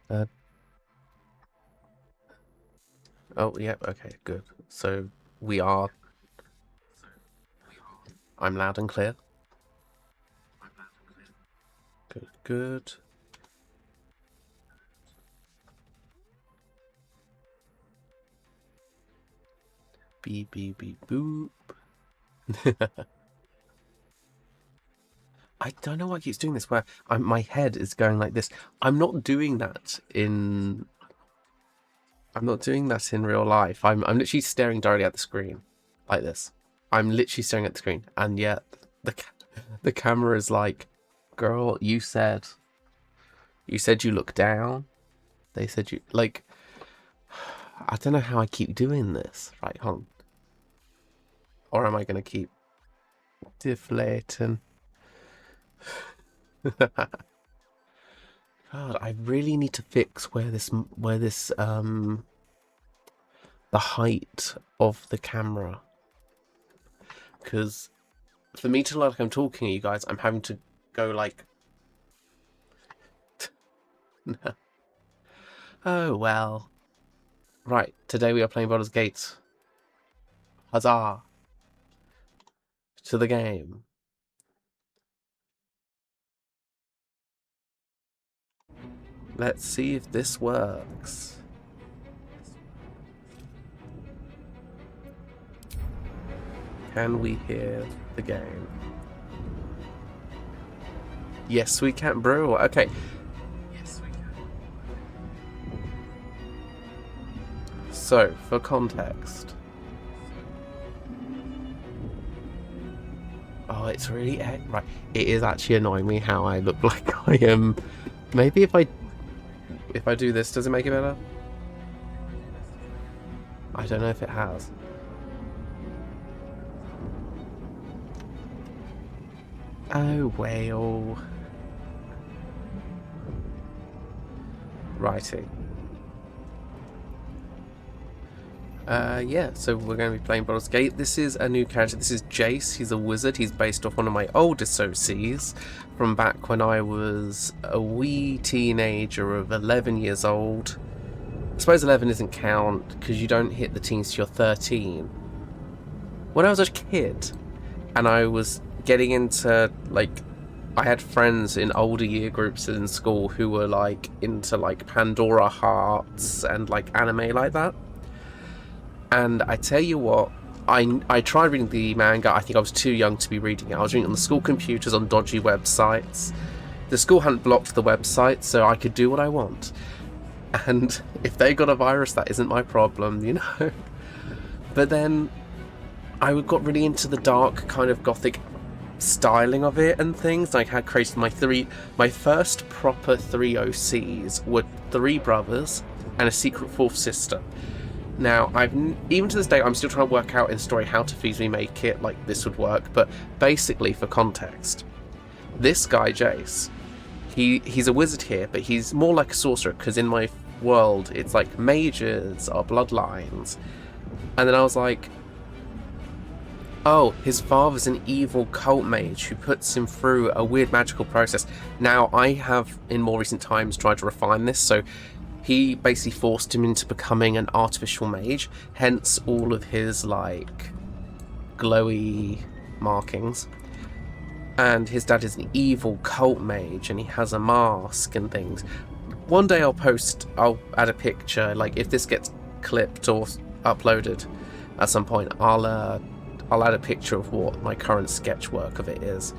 Uh, oh, yeah, okay, good. So we are. I'm loud and clear. Good, good. Beep, beep, beep, boop. I don't know why it keeps doing this, where my head is going like this. I'm not doing that in. I'm not doing that in real life. I'm literally staring directly at the screen, like this. I'm literally staring at the screen, and yet the camera is like, "Girl, you said you look down. They said you like." I don't know how I keep doing this. Right, hold on. Or am I gonna keep deflating? God, I really need to fix where this the height of the camera, because for me to look like I'm talking to you guys, I'm having to go like. Oh well. Right, today we are playing Baldur's Gate. Huzzah to the game. Let's see if this works. Can we hear the game? Yes, we can, bro. Okay. Yes, we can. So, for context. Oh, it's really right. It is actually annoying me how I look like I am. Maybe if I do this, does it make it better? I don't know if it has. Oh well. Righty. Yeah, so we're going to be playing Baldur's Gate. This is a new character. This is Jace. He's a wizard. He's based off one of my oldest OCs from back when I was a wee teenager of 11 years old. I suppose 11 doesn't count because you don't hit the teens till you're 13. When I was a kid and I was getting into, like, I had friends in older year groups in school who were, like, into, like, Pandora Hearts and, like, anime like that. And I tell you what, I tried reading the manga. I think I was too young to be reading it. I was reading it on the school computers on dodgy websites. The school hadn't blocked the website, so I could do what I want. And if they got a virus, that isn't my problem, you know? But then I got really into the dark kind of gothic styling of it and things. I had created my first proper three OCs were three brothers and a secret fourth sister. Now, even to this day, I'm still trying to work out in the story how to feasibly make it like this would work, but basically, for context, this guy, Jace, he's a wizard here, but he's more like a sorcerer, because in my world, it's like mages are bloodlines. And then I was like, oh, his father's an evil cult mage who puts him through a weird magical process. Now, I have, in more recent times, tried to refine this, so he basically forced him into becoming an artificial mage, hence all of his, like, glowy markings. And his dad is an evil cult mage, and he has a mask and things. One day I'll add a picture, like, if this gets clipped or uploaded at some point, I'll add a picture of what my current sketch work of it is.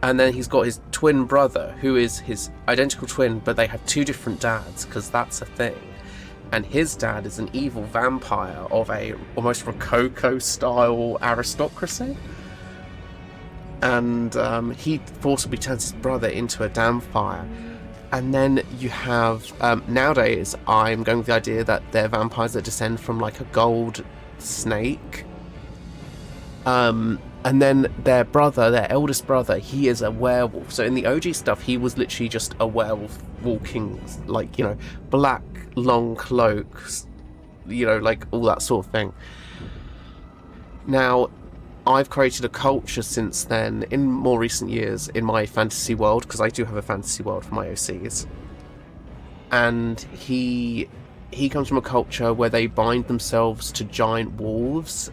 And then he's got his twin brother, who is his identical twin, but they have two different dads, because that's a thing. And his dad is an evil vampire of a almost Rococo-style aristocracy. And he forcibly turns his brother into a damnfire. And then you have, nowadays, I'm going with the idea that they're vampires that descend from, like, a gold snake. And then their brother, their eldest brother, he is a werewolf. So in the OG stuff, he was literally just a werewolf walking, like, you know, black, long cloaks, you know, like all that sort of thing. Now, I've created a culture since then, in more recent years, in my fantasy world, because I do have a fantasy world for my OCs. and he comes from a culture where they bind themselves to giant wolves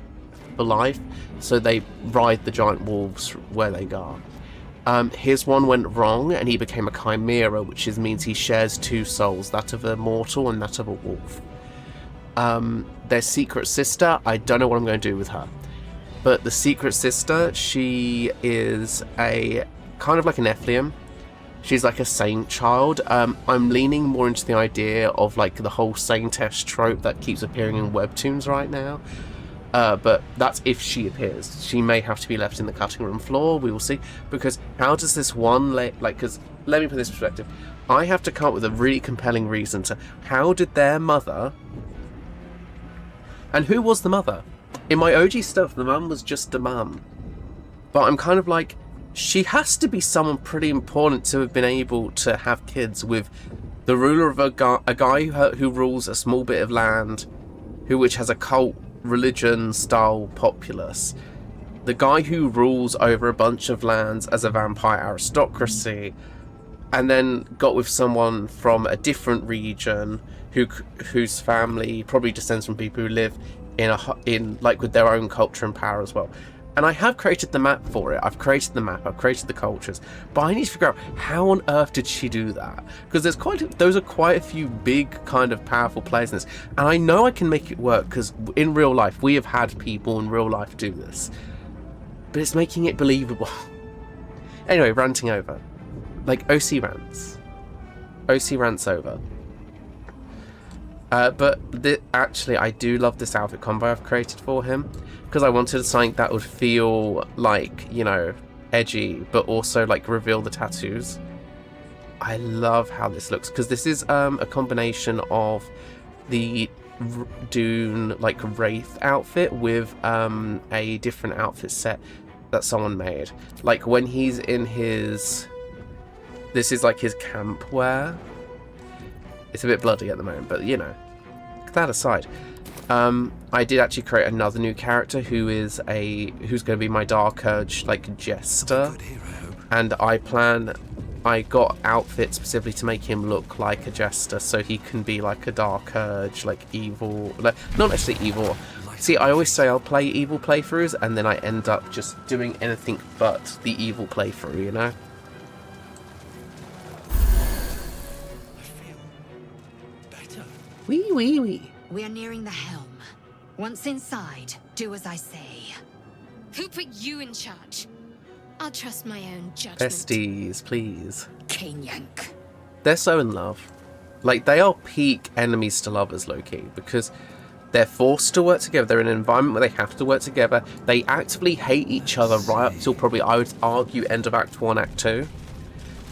for life, so they ride the giant wolves where they go. His one went wrong and he became a chimera, which means he shares two souls, that of a mortal and that of a wolf. Their secret sister, I don't know what I'm going to do with her. But the secret sister, she is a kind of like an Nephilim. She's like a saint child. I'm leaning more into the idea of like the whole saintess trope that keeps appearing in webtoons right now. But that's if she appears. She may have to be left in the cutting room floor. We will see. Because how does this one because let me put this in perspective. I have to come up with a really compelling reason to how did their mother, and who was the mother? In my OG stuff, the mum was just a mum. But I'm kind of like, she has to be someone pretty important to have been able to have kids with the ruler of a guy who rules a small bit of land, which has a cult religion style populace, the guy who rules over a bunch of lands as a vampire aristocracy, and then got with someone from a different region whose family probably descends from people who live in like with their own culture and power as well. And I have created the map for it. I've created the map, I've created the cultures, but I need to figure out how on earth did she do that? Because those are quite a few big kind of powerful players in this, and I know I can make it work because in real life we have had people in real life do this, but it's making it believable. Anyway, ranting over, like OC rants over. But actually, I do love this outfit combo I've created for him, because I wanted something that would feel like, you know, edgy, but also like reveal the tattoos. I love how this looks, because this is a combination of the Dune like Wraith outfit with a different outfit set that someone made. Like when he's in his, this is like his camp wear. It's a bit bloody at the moment, but you know, that aside, I did actually create another new character who's going to be my Dark Urge like jester, and I got outfits specifically to make him look like a jester, so he can be like a Dark Urge, like evil, like, not necessarily evil. See, I always say I'll play evil playthroughs, and then I end up just doing anything but the evil playthrough, you know? Wee wee wee. We're nearing the helm. Once inside, do as I say. Who put you in charge? I'll trust my own judgment. Besties, please. Cain-Yank. They're so in love. Like, they are peak enemies to lovers, low-key, because they're forced to work together. They're in an environment where they have to work together. They actively hate each other right up till probably, I would argue, end of Act 1, Act 2.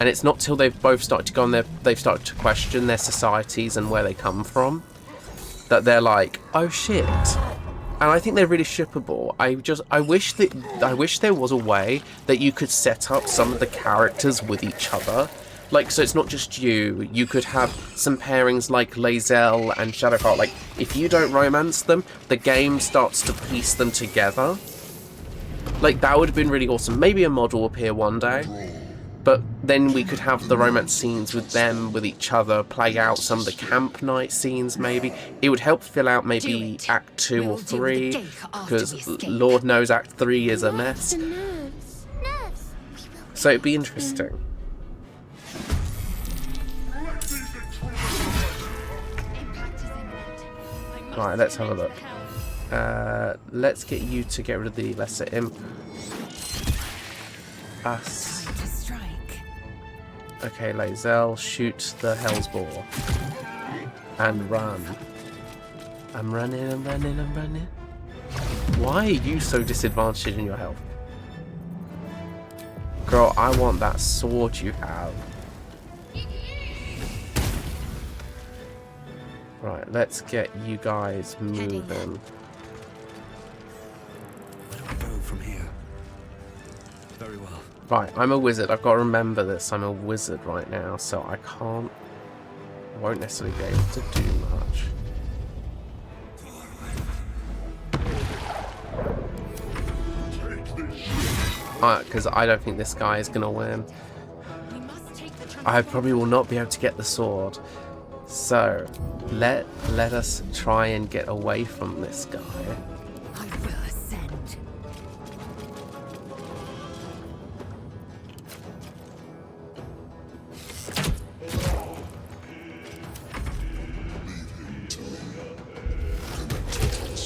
And it's not till they've both started to go on they've started to question their societies and where they come from, that they're like, oh shit. And I think they're really shippable. I wish there was a way that you could set up some of the characters with each other. Like, so it's not just you. You could have some pairings like Lae'zel and Shadowheart. Like, if you don't romance them, the game starts to piece them together. Like, that would have been really awesome. Maybe a mod will appear one day. But then we could have the romance scenes with them, with each other, play out some of the camp night scenes, maybe. It would help fill out maybe Act 2 or 3, because Lord knows Act 3 is a mess. So it'd be interesting. Alright, let's have a look. Let's get you to get rid of the Lesser Imp. Us. Okay, Lae'zel, shoot the Hellsboar. And run. I'm running. Why are you so disadvantaged in your health? Girl, I want that sword you have. Right, let's get you guys moving. Where do I go from here? Very well. Right, I'm a wizard. I've got to remember this. I'm a wizard right now, so I won't necessarily be able to do much. Because I don't think this guy is going to win. I probably will not be able to get the sword. So, let us try and get away from this guy. I will ascend.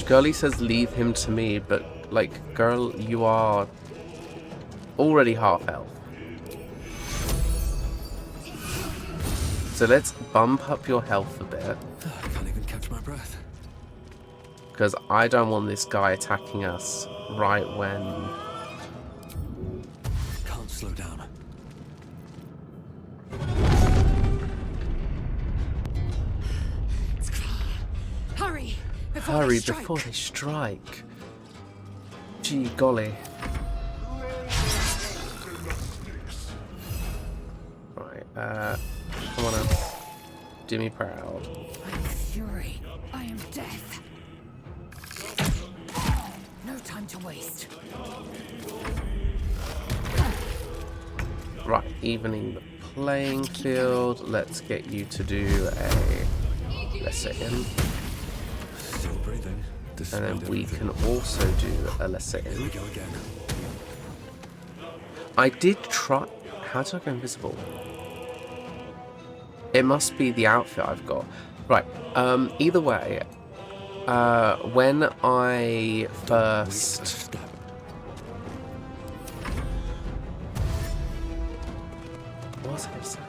Girlie says leave him to me, but like, girl, you are already half elf. So let's bump up your health a bit. I can't even catch my breath. Because I don't want this guy attacking us right when... Can't slow down. Hurry! Hurry before they strike. Gee golly. Right, come on now. Do me proud. I am fury. I am death. No time to waste. Right, evening the playing field. Let's get you to do a... Let's sit in. Still breathing. And then we everything. can also do a let's sit Here we in. go again. I did try... How do I go invisible? It must be the outfit I've got. Right, either way, when I first... Step. What was I going to say?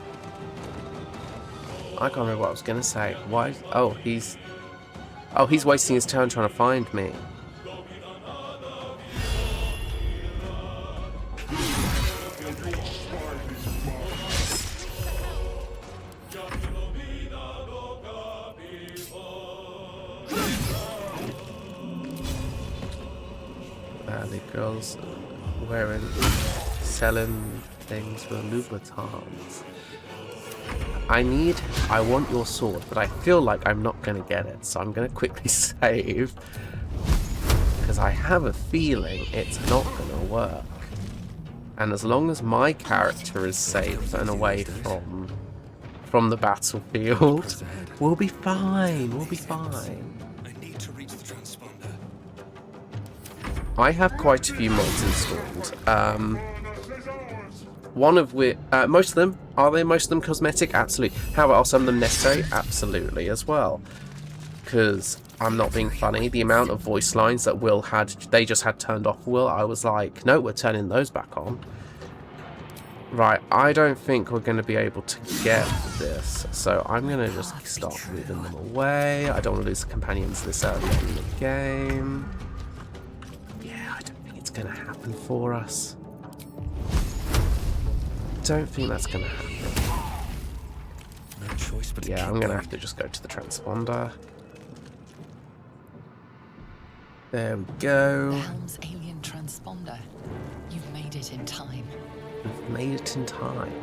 I can't remember what I was going to say. Why? Oh, he's wasting his turn trying to find me. The girls selling things with Louboutins. I want your sword, but I feel like I'm not going to get it, so I'm going to quickly save. Because I have a feeling it's not going to work. And as long as my character is safe and away from the battlefield, we'll be fine, we'll be fine. I need to reach the transponder. I have quite a few mods installed. One of which, most of them, are most of them cosmetic? Absolutely. How are some of them necessary? Absolutely as well. Because I'm not being funny, the amount of voice lines that Will had, they just had turned off Will, I was like, no, we're turning those back on. Right, I don't think we're going to be able to get this, so I'm going to just start moving them away. I don't want to lose the companions this early in the game. Yeah, I don't think it's going to happen for us. Don't think that's going to happen. No choice but to Yeah, keep I'm going to going. have to just go to the transponder. There we go. Helm's alien transponder. You've made it in time. We've made it in time.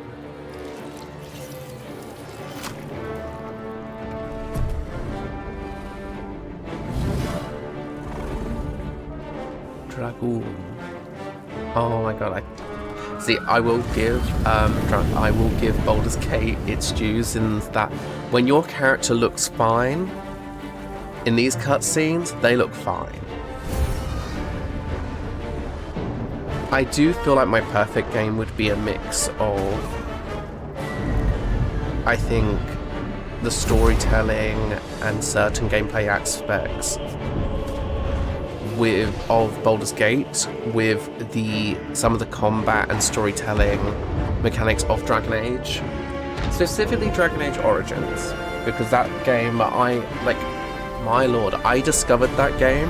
Dragoon. Oh my god, I will give Baldur's Gate its dues in that when your character looks fine in these cutscenes, they look fine. I do feel like my perfect game would be a mix of, I think, the storytelling and certain gameplay aspects of Baldur's Gate with some of the combat and storytelling mechanics of Dragon Age, specifically Dragon Age Origins, because that game, my lord, I discovered that game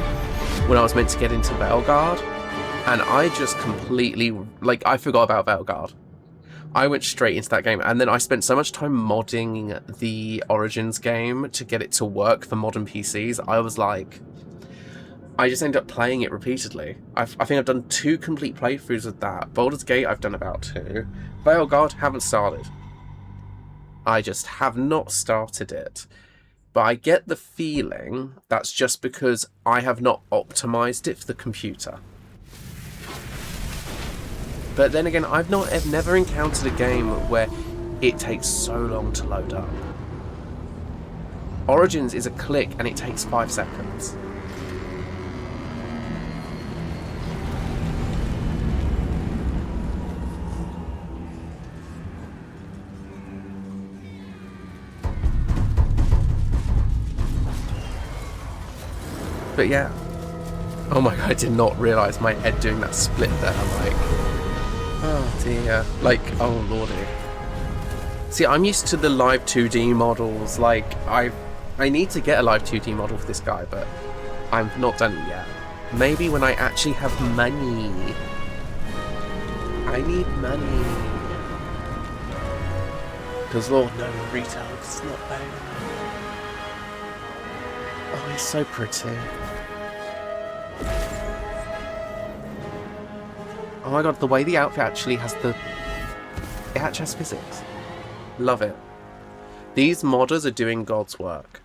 when I was meant to get into Veilguard, and I just completely, I forgot about Veilguard. I went straight into that game, and then I spent so much time modding the Origins game to get it to work for modern PCs. I was like, I just ended up playing it repeatedly. I think I've done 2 complete playthroughs of that. Baldur's Gate, I've done about 2. Veilguard, haven't started. I just have not started it. But I get the feeling that's just because I have not optimized it for the computer. But then again, I've never encountered a game where it takes so long to load up. Origins is a click and it takes 5 seconds. But yeah. Oh my god, I did not realise my head doing that split there. I'm like, oh dear. Like, oh lordy. See, I'm used to the live 2D models. Like, I need to get a live 2D model for this guy, but I've not done it yet. Maybe when I actually have money. I need money. Because Lord, no, retail is not bad. Oh, he's so pretty. Oh my god, the way the outfit actually has the... It actually has physics. Love it. These modders are doing God's work.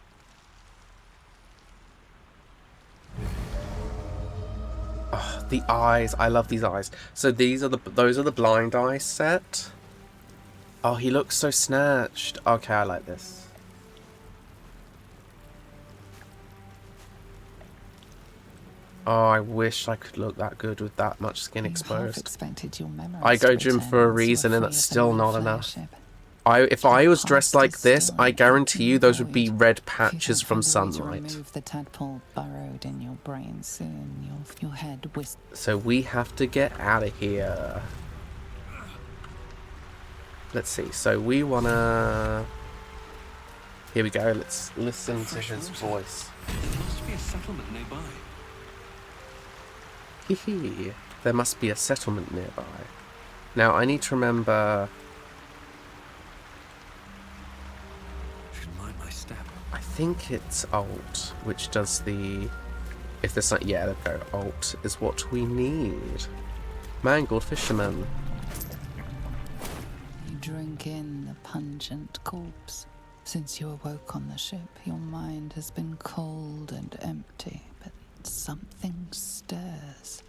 Oh, the eyes. I love these eyes. So those are the blind eye set. Oh, he looks so snatched. Okay, I like this. Oh, I wish I could look that good with that much skin exposed. I go gym for a reason and that's still not enough. If I was dressed like this, I guarantee you those would be red patches from sunlight. The tadpole burrowed in your brain soon. Your head So we have to get out of here. Let's see. So we wanna... Here we go. Let's listen to his voice. There must be a settlement nearby. Hee. There must be a settlement nearby. Now I need to remember... Should mind my step. I think it's Alt, which does the... If there's something... Yeah, there we go. Alt is what we need. Mangled fisherman. You drink in the pungent corpse. Since you awoke on the ship, your mind has been cold and empty, but something stirs.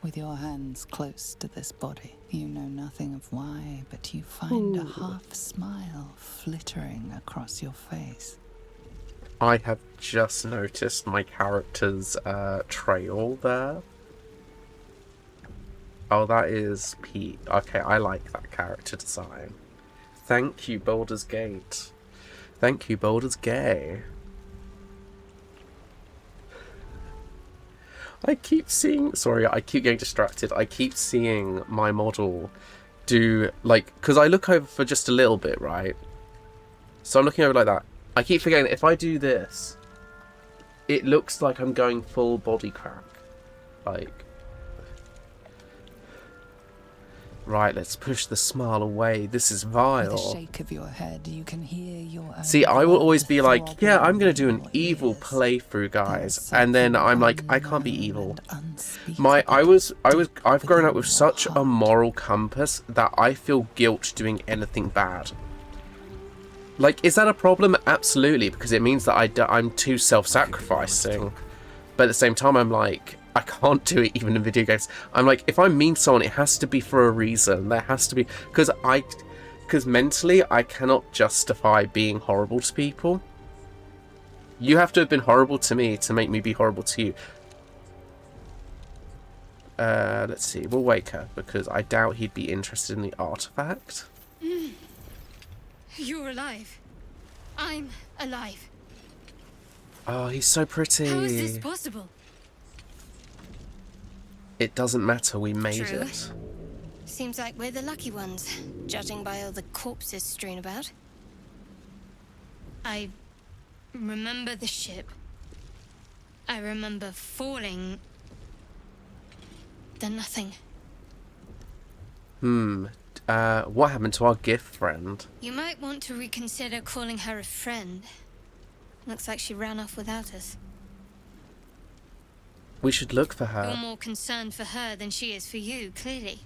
With your hands close to this body, you know nothing of why, but you find a half smile flittering across your face. I have just noticed my character's trail there. Oh, that is Pete. Okay, I like that character design. Thank you, Baldur's Gate. Thank you, Baldur's Gate. I keep seeing... Sorry, I keep getting distracted. I keep seeing my model do, like... Because I look over for just a little bit, right? So I'm looking over like that. I keep forgetting that if I do this, it looks like I'm going full body crack. Like... Right, let's push the smile away. This is vile. With a shake of your head, you can hear your own. See, I will always be like, throb yeah, I'm going to in do an your evil ears. playthrough, guys. There's And then something I'm like, I can't be evil. unknown and I've grown up with within such your a heart. moral compass that I feel guilt doing anything bad. Like, is that a problem? Absolutely, because it means that I'm too self-sacrificing. But at the same time, I'm like, I can't do it even in video games. I'm like, if I mean someone, it has to be for a reason. There has to be... Because mentally, I cannot justify being horrible to people. You have to have been horrible to me to make me be horrible to you. Let's see. We'll wake her, because I doubt he'd be interested in the artifact. You're alive. I'm alive. Oh, he's so pretty. How is this possible? It doesn't matter, we made True. it. Seems like we're the lucky ones, judging by all the corpses strewn about. I remember the ship. I remember falling. Then nothing. What happened to our gift friend? You might want to reconsider calling her a friend. Looks like she ran off without us. We should look for You're her. more concerned for her than she is for you, clearly.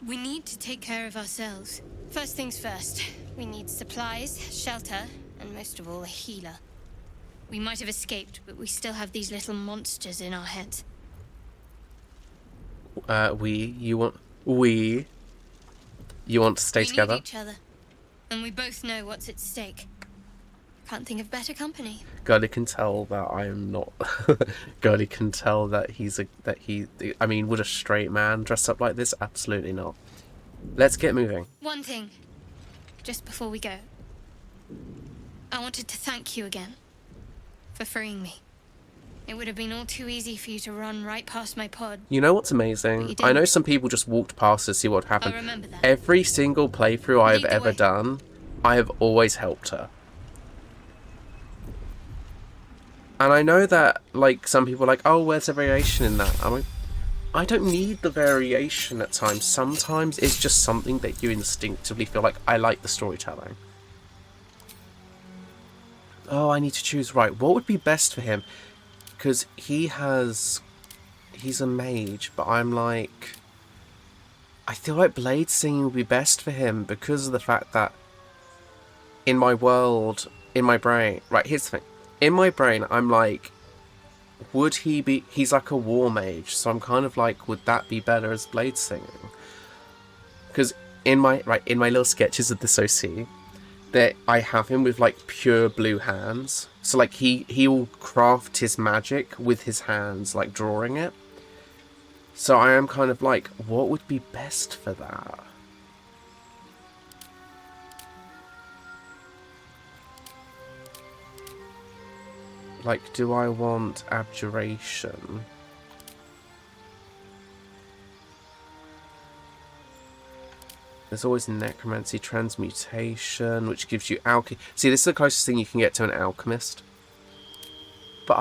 We need to take care of ourselves. First things first, we need supplies, shelter, and most of all, a healer. We might have escaped, but we still have these little monsters in our heads. You want to stay We together? need each other, and we both know what's at stake. Can't think of better company. Gurley can tell that I am not. Gurley can tell that I mean, would a straight man dress up like this? Absolutely not. Let's get moving. One thing, just before we go. I wanted to thank you again for freeing me. It would have been all too easy for you to run right past my pod. You know what's amazing? I know some people just walked past to see what happened. I'll remember that. Every single playthrough I have Lead the ever way. done, I have always helped her. And I know that, like, some people are like, oh, where's the variation in that? I'm like, I don't need the variation at times. Sometimes it's just something that you instinctively feel like, I like the storytelling. Oh, I need to choose. Right, what would be best for him? Because he's a mage, but I'm like, I feel like blade singing would be best for him because of the fact that in my world, in my brain, right, here's the thing. In my brain, I'm like, would he be, he's like a war mage, so I'm kind of like, would that be better as blade singing? Because in my little sketches of this OC, that I have him with like pure blue hands. So like he will craft his magic with his hands, like drawing it. So I am kind of like, what would be best for that? Like, do I want abjuration? There's always necromancy, transmutation, which gives you alchemy. See, this is the closest thing you can get to an alchemist. But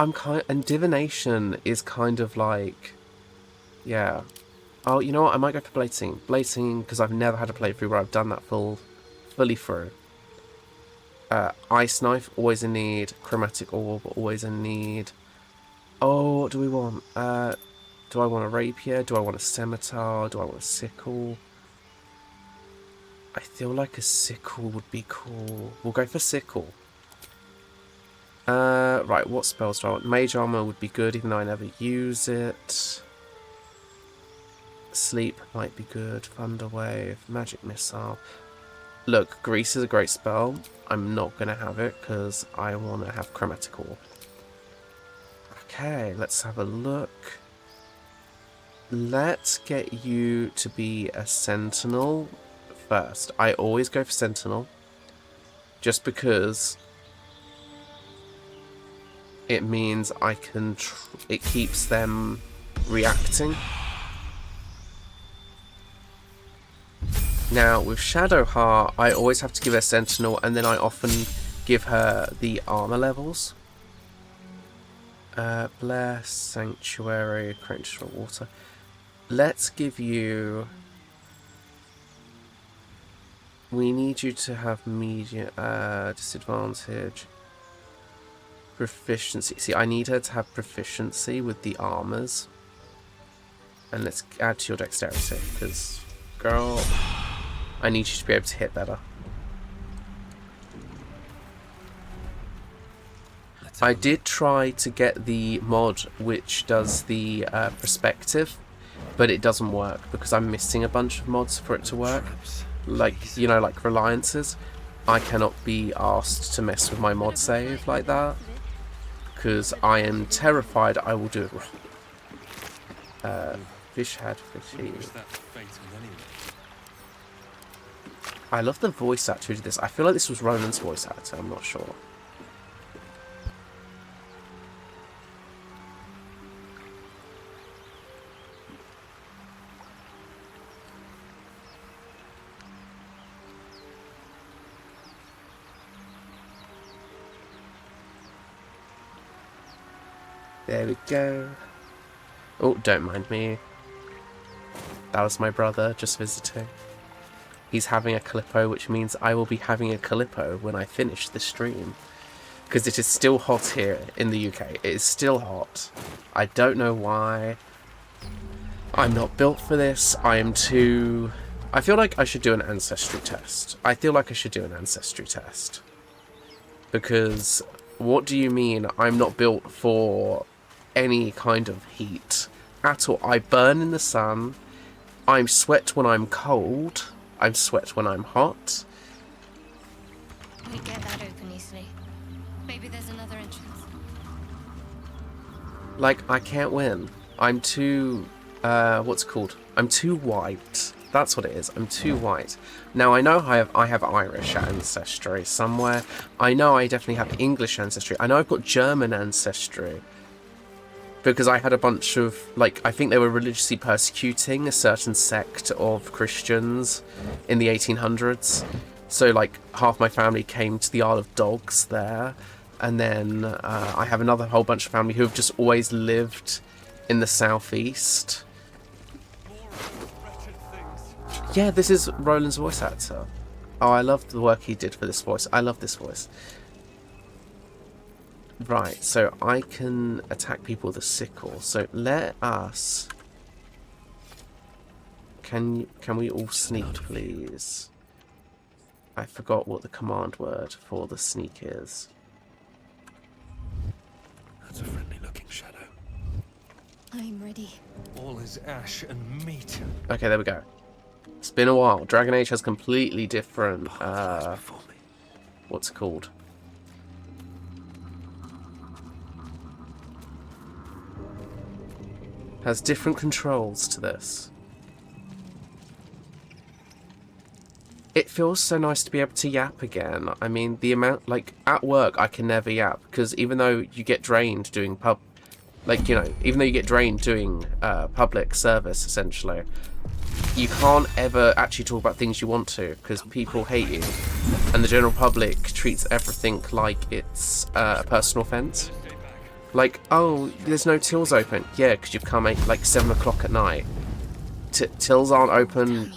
and divination is kind of like, yeah. Oh, you know what? I might go for blade singing. Blade singing, because I've never had a playthrough where I've done that fully through. Ice knife, always in need. Chromatic orb, always in need. Oh, what do we want? Do I want a rapier? Do I want a scimitar? Do I want a sickle? I feel like a sickle would be cool. We'll go for sickle. Right, what spells do I want? Mage armor would be good, even though I never use it. Sleep might be good. Thunder wave, magic missile. Look, grease is a great spell. I'm not going to have it because I want to have chromatic orb. Okay, let's have a look. Let's get you to be a sentinel first. I always go for sentinel just because it means I can it keeps them reacting. Now with Shadowheart, I always have to give her sentinel, and then I often give her the armor levels. Bless, Sanctuary, Quench Water. Let's give you. We need you to have medium disadvantage. Proficiency. See, I need her to have proficiency with the armors. And let's add to your dexterity, because, girl, I need you to be able to hit better. I did try to get the mod which does the perspective, but it doesn't work because I'm missing a bunch of mods for it to work. Like, you know, like Reliances. I cannot be asked to mess with my mod save like that because I am terrified I will do it wrong. Fish had fishy. I love the voice actor who did this. I feel like this was Ronan's voice actor, I'm not sure. There we go. Oh, don't mind me. That was my brother just visiting. He's having a Calippo, which means I will be having a Calippo when I finish the stream. Because it is still hot here in the UK. It is still hot. I don't know why. I'm not built for this. I am too... I feel like I should do an ancestry test. Because what do you mean I'm not built for any kind of heat at all? I burn in the sun. I'm sweat when I'm cold. I'm sweat when I'm hot. We get that open easily. Maybe there's another entrance. Like, I can't win. I'm too, what's it called? I'm too white. That's what it is. I'm too white. Now, I know I have Irish ancestry somewhere. I know I definitely have English ancestry. I know I've got German ancestry. Because I had a bunch of, like, I think they were religiously persecuting a certain sect of Christians in the 1800s. So, like, half my family came to the Isle of Dogs there. And then I have another whole bunch of family who have just always lived in the southeast. Yeah, this is Roland's voice actor. Oh, I love the work he did for this voice. I love this voice. Right, so I can attack people with a sickle. So let us... Can we all sneak, please? I forgot what the command word for the sneak is. That's a friendly-looking shadow. I'm ready. All is ash and meat. Okay, there we go. It's been a while. Dragon Age has completely different, Before me. what's it called? Has different controls to this. It feels so nice to be able to yap again. I mean, the amount, like, at work I can never yap, because even though you get drained doing even though you get drained doing public service, essentially, you can't ever actually talk about things you want to, because people hate you, and the general public treats everything like it's a personal offence. Like, oh, there's no tills open. Yeah, because you've come at like 7 o'clock at night. Tills aren't open,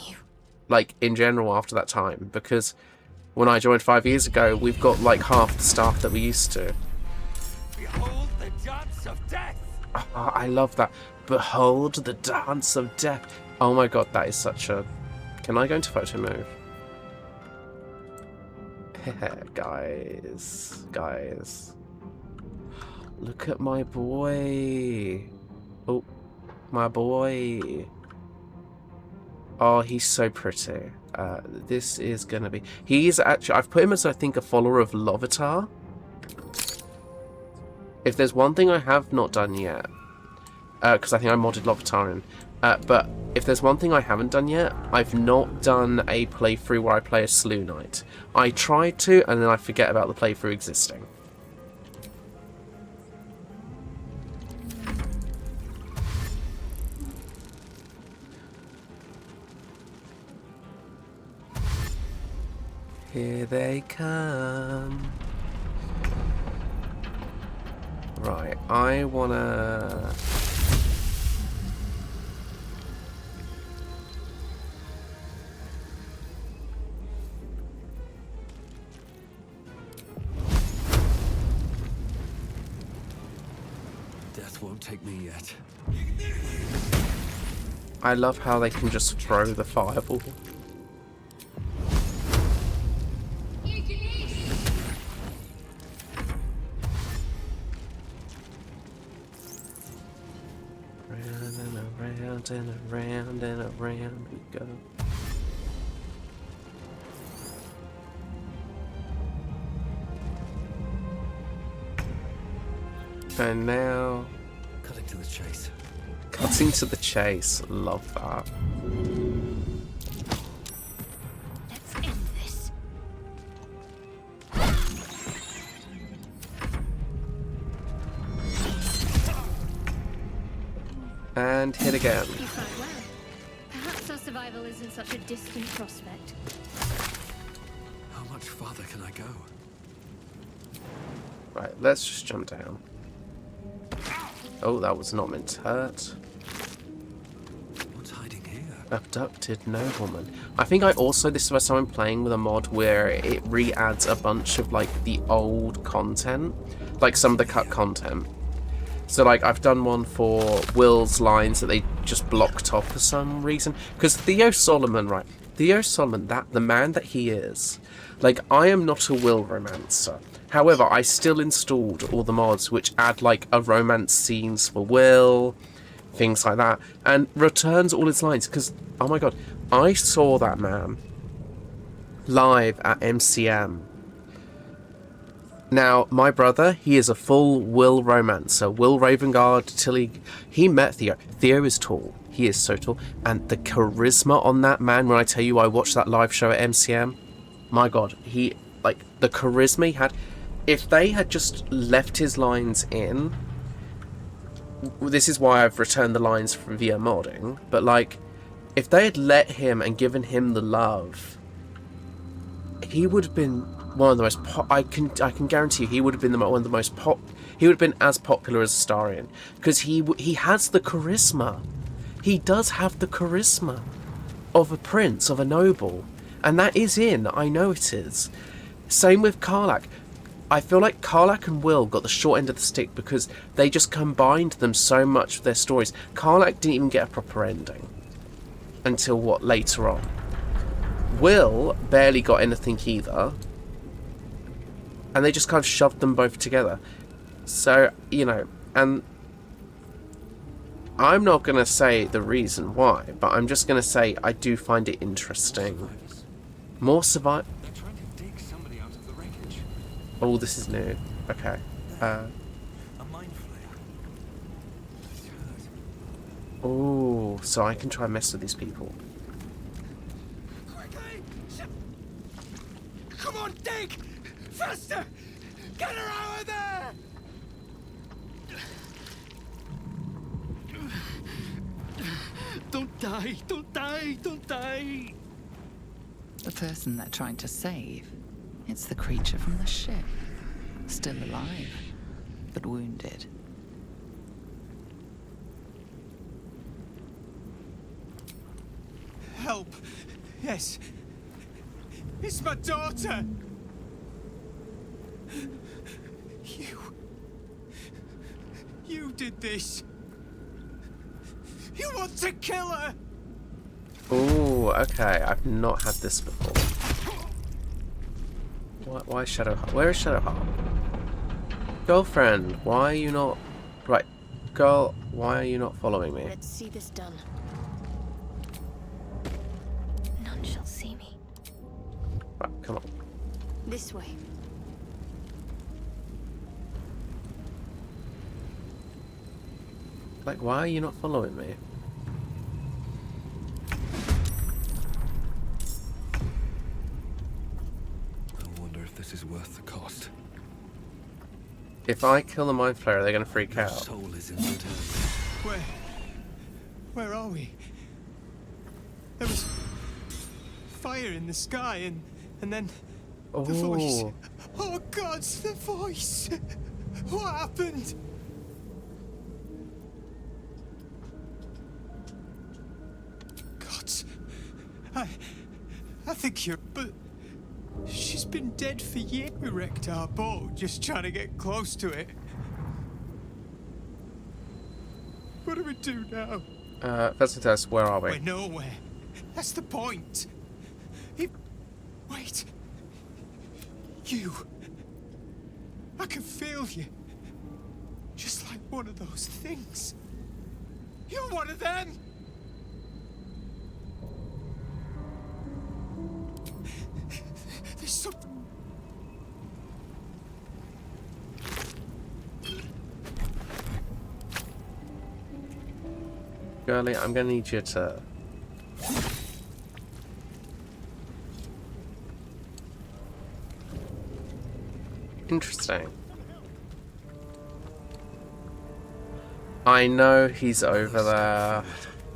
like, in general after that time, because when I joined 5 years ago, we've got like half the staff that we used to. Behold the dance of death! Oh, I love that. Behold the dance of death. Oh my god, that is such a... Can I go into photo move? Guys. Look at my boy. Oh, my boy. Oh, he's so pretty. This is gonna be... He's actually... I've put him as, I think, a follower of Lovitar. If there's one thing I have not done yet, because I think I modded Lovitar in, but if there's one thing I haven't done yet, I've not done a playthrough where I play a Slew Knight. I tried to, and then I forget about the playthrough existing. Here they come. Right, I wanna... Death won't take me yet. I love how they can just throw the fireball. And around and around we go. And now... Cutting to the chase. Cutting to the chase. Love that. Let's end this. And hit again. You fight well. Perhaps our survival isn't such a distant prospect. How much farther can I go? Right, let's just jump down. Oh, that was not meant to hurt. What's hiding here? Abducted nobleman. I think I also, this is the first time I'm playing with a mod where it re-adds a bunch of, like, the old content. Like, some of the cut content. So, like, I've done one for Will's lines that they just blocked off for some reason. Because Theo Solomon, right? Theo Solomon, the man that he is. Like, I am not a Will romancer. However, I still installed all the mods which add, like, a romance scenes for Will, things like that, and returns all his lines. Because, oh my god, I saw that man live at MCM. Now, my brother, he is a full Will romancer. Will Ravengard, till he met Theo. Theo is tall. He is so tall. And the charisma on that man, when I tell you I watched that live show at MCM, my God, the charisma he had. If they had just left his lines in, this is why I've returned the lines from via modding, but like, if they had let him and given him the love, he would have been one of the most I can guarantee you he would have been one of the most he would have been as popular as Astarion, because he has the charisma. He does have the charisma of a prince, of a noble, and that is I know it is. Same with Karlach. I feel like Karlach and Will got the short end of the stick because they just combined them so much with their stories. Karlach didn't even get a proper ending until later on. Will barely got anything either. And they just kind of shoved them both together. So, and I'm not going to say the reason why, but I'm just going to say I do find it interesting. More survival. They're trying to dig somebody out of the wreckage. Oh, this is new. Okay. A mind flare. It's hurt. Oh, so I can try and mess with these people. Quickly! Come on, dig! Faster! Get her out of there! Don't die! Don't die! Don't die! The person they're trying to save, it's the creature from the ship. Still alive, but wounded. Help! Yes. It's my daughter! You did this! You want to kill her! Oh, okay. I've not had this before. Why Shadowheart? Where is Shadowheart? Girlfriend, why are you not... Right. Girl, why are you not following me? Let's see this done. None shall see me. Right, come on. This way. Like, why are you not following me? I wonder if this is worth the cost. If I kill the Mind Flayer, they're going to freak Your out. soul is in good hands. Where are we? There was fire in the sky and then the voice. Oh, Oh God, the voice! What happened? Gods, I think you're, but she's been dead for years. We wrecked our boat just trying to get close to it. What do we do now? first and test, where are We're we? nowhere. That's the point. Wait. You. I can feel you. Just like one of those things. You're one of them. There's something. Girlie, I'm going to need you to... Interesting. I know he's over there.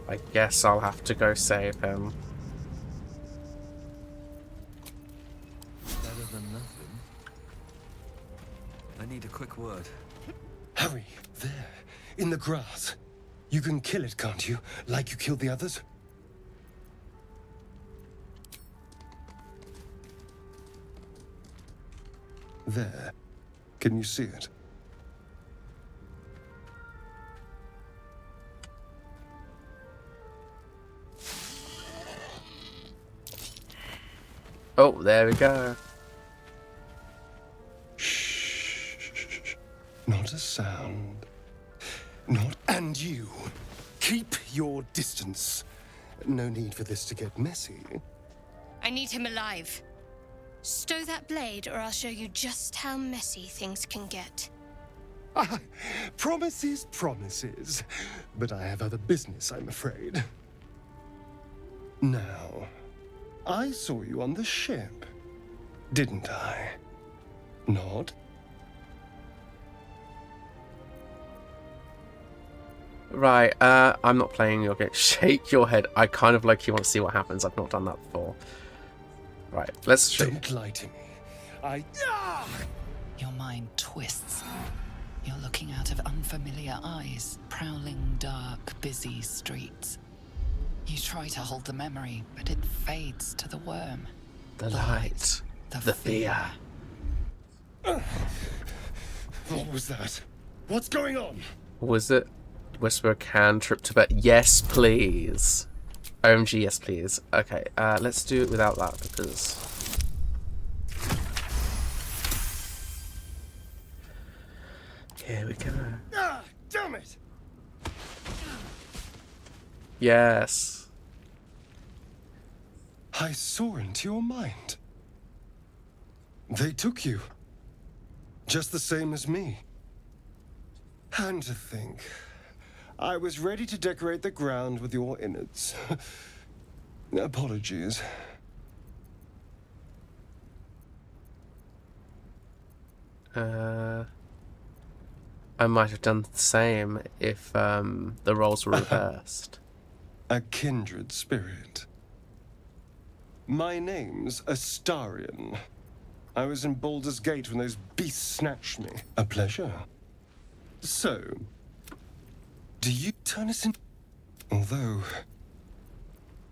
I guess I'll have to go save him. Better than nothing. I need a quick word. Hurry, there, in the grass. You can kill it, can't you? Like you killed the others? There. Can you see it? Oh, there we go. Shh. Not a sound. Not. And you. Keep your distance. No need for this to get messy. I need him alive. Stow that blade, or I'll show you just how messy things can get. Ah, promises, promises. But I have other business, I'm afraid. Now, I saw you on the ship, didn't I? Nod? Right, I'm not playing your game. Shake your head. I kind of like you want to see what happens. I've not done that before. Right, let's show you. Don't lie to me. Your mind twists. You're looking out of unfamiliar eyes, prowling dark, busy streets. You try to hold the memory, but it fades to the worm. The light. The fear. What was that? What's going on? Was it Whisper can trip to bed? Yes, please. OMG, yes, please. Okay, let's do it without that because... Here we go. Ah, damn it! Yes. I saw into your mind. They took you. Just the same as me. And to think, I was ready to decorate the ground with your innards. Apologies. I might have done the same if the roles were reversed. A kindred spirit. My name's Astarion. I was in Baldur's Gate when those beasts snatched me. A pleasure. So, do you turn us in? Although,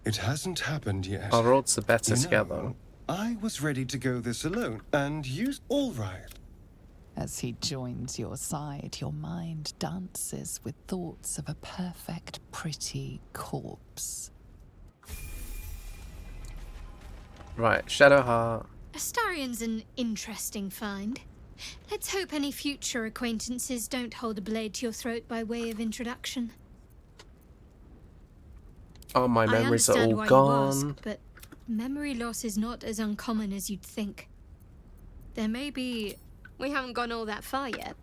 it hasn't happened yet. Our odds are better You know, together. I was ready to go this alone, and you... All right. As he joins your side, your mind dances with thoughts of a perfect, pretty corpse. Right, Shadowheart. Astarion's an interesting find. Let's hope any future acquaintances don't hold a blade to your throat by way of introduction. Oh, my I memories are understand all why gone. you ask, but memory loss is not as uncommon as you'd think. There may be... We haven't gone all that far yet.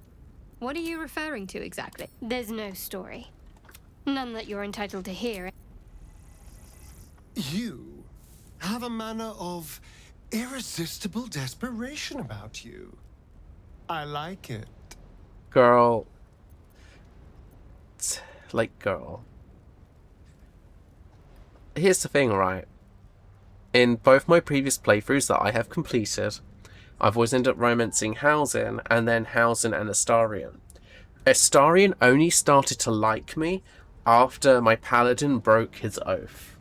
What are you referring to exactly? There's no story. None that you're entitled to hear. You have a manner of irresistible desperation about you. I like it. Girl. Like, girl. Here's the thing, right? In both my previous playthroughs that I have completed, I've always ended up romancing Halsin and then Halsin and Astarion. Astarion only started to like me after my paladin broke his oath.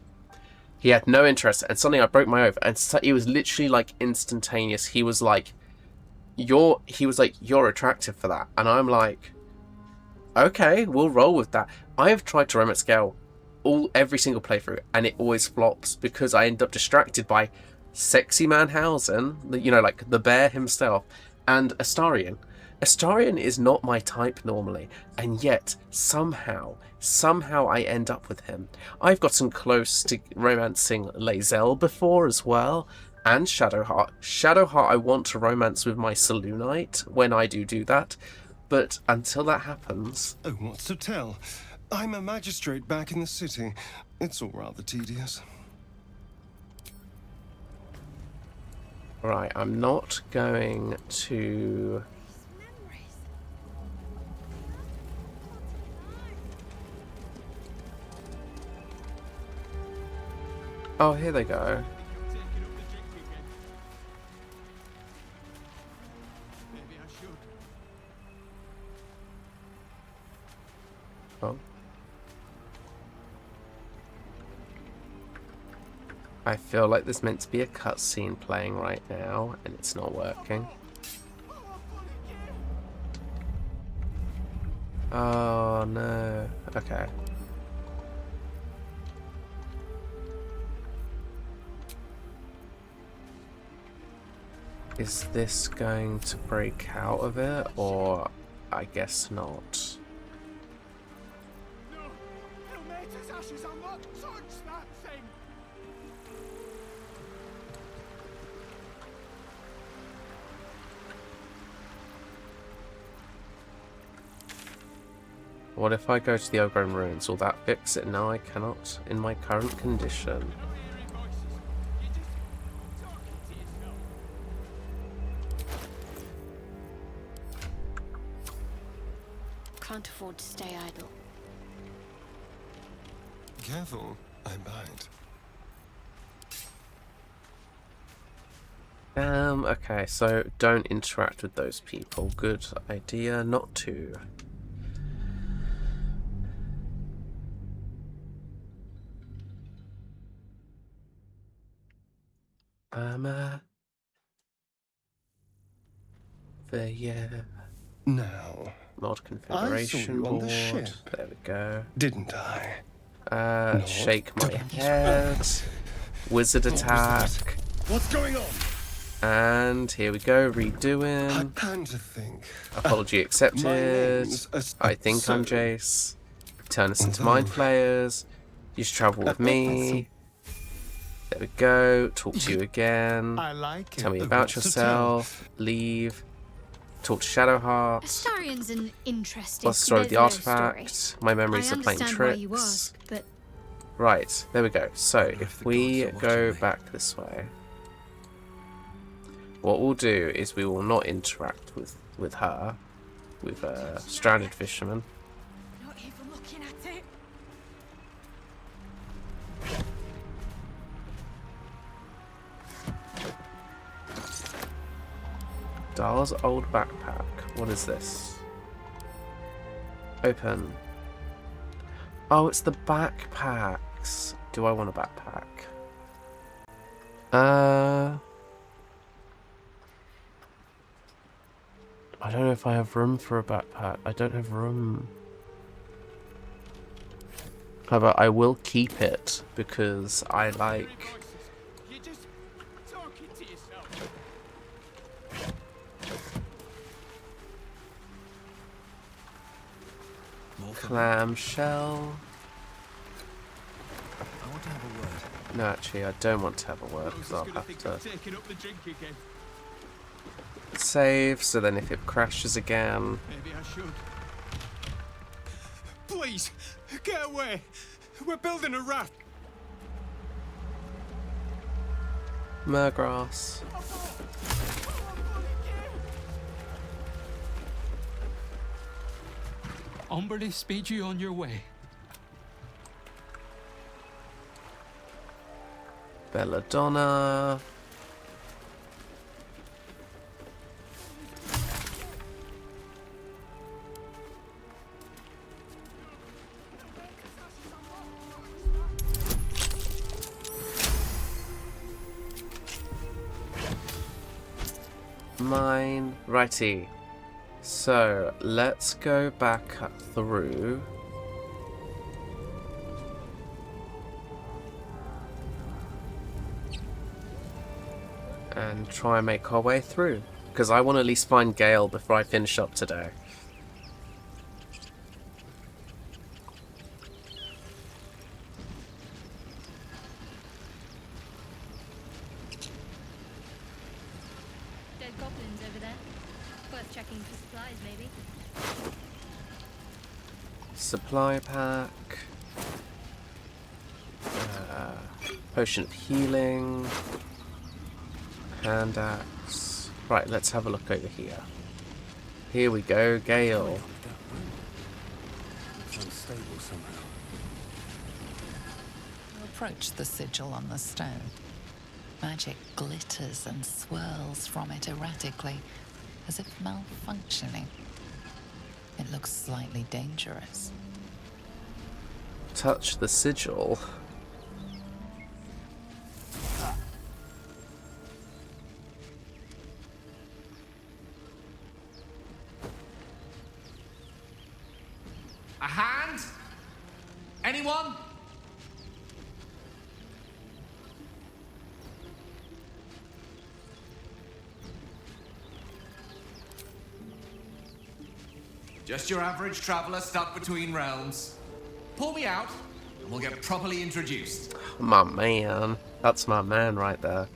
He had no interest, and suddenly I broke my oath, and so it was literally like instantaneous. He was like, you're attractive for that. And I'm like, okay, we'll roll with that. I have tried to romance Gale every single playthrough, and it always flops because I end up distracted by sexy man Halsin, like the bear himself, and Astarion. Astarion is not my type normally, and yet somehow I end up with him. I've gotten close to romancing Lae'zel before as well, and Shadowheart. Shadowheart I want to romance with my Selûnite when I do that, but until that happens... Oh, what's to tell? I'm a magistrate back in the city. It's all rather tedious. Right, I'm not going to... Oh, here they go. Maybe I should. Oh. I feel like there's meant to be a cutscene playing right now, and it's not working. Oh no. Okay. Is this going to break out of it, or I guess not? No! Ilmater's ashes! I'll not touch that thing! What if I go to the Overgrown Ruins? Will that fix it? No, I cannot in my current condition. Can't afford to stay idle. Careful, I bite. Okay, so don't interact with those people. Good idea not to. Yeah. Now, Mod I saw configuration you on board. the ship, There we go. didn't I? Shake my head. Wizard attack. What's going on? And here we go, I redoing. plan to think. Apology My accepted. name's I think I'm so- Jace. Turn us into mind flayers. You should travel with me. There we go. Talk to you again. I like it. Tell me about yourself. Leave. Talk to Shadowheart. Astarion's an interesting. What's the story of the there's no artifact? story. My I memories are playing understand why you tricks. ask, but Right, there we go. So, if the we gods are go watching me. back this way, what we'll do is we will not interact with her, with Stranded Fisherman. Not even looking at it. Dahl's old backpack. What is this? Open. Oh, it's the backpacks. Do I want a backpack? I don't know if I have room for a backpack. I don't have room. However, I will keep it because I like... You're just talking to yourself. More for Clamshell. I want to have a word. No, actually, I don't want to have a word I was because just I'll gonna have think to of taking up the drink again. save. So then, if it crashes again, Maybe I should. Please, get away. We're building a raft. Murgrass. Umberly, speed you on your way. Belladonna. Mine. Righty. So, let's go back through. And try and make our way through. Because I want to at least find Gale before I finish up today. dead goblins over there. Worth checking for supplies, maybe. Supply pack. Potion of healing. Hand axe. Right, let's have a look over here. Here we go, Gale. It's unstable somehow. Approach the sigil on the stone. Magic glitters and swirls from it erratically, as if malfunctioning. It looks slightly dangerous. Touch the sigil. A hand? Anyone? Just your average traveler stuck between realms. Pull me out, and we'll get properly introduced. My man. That's my man right there.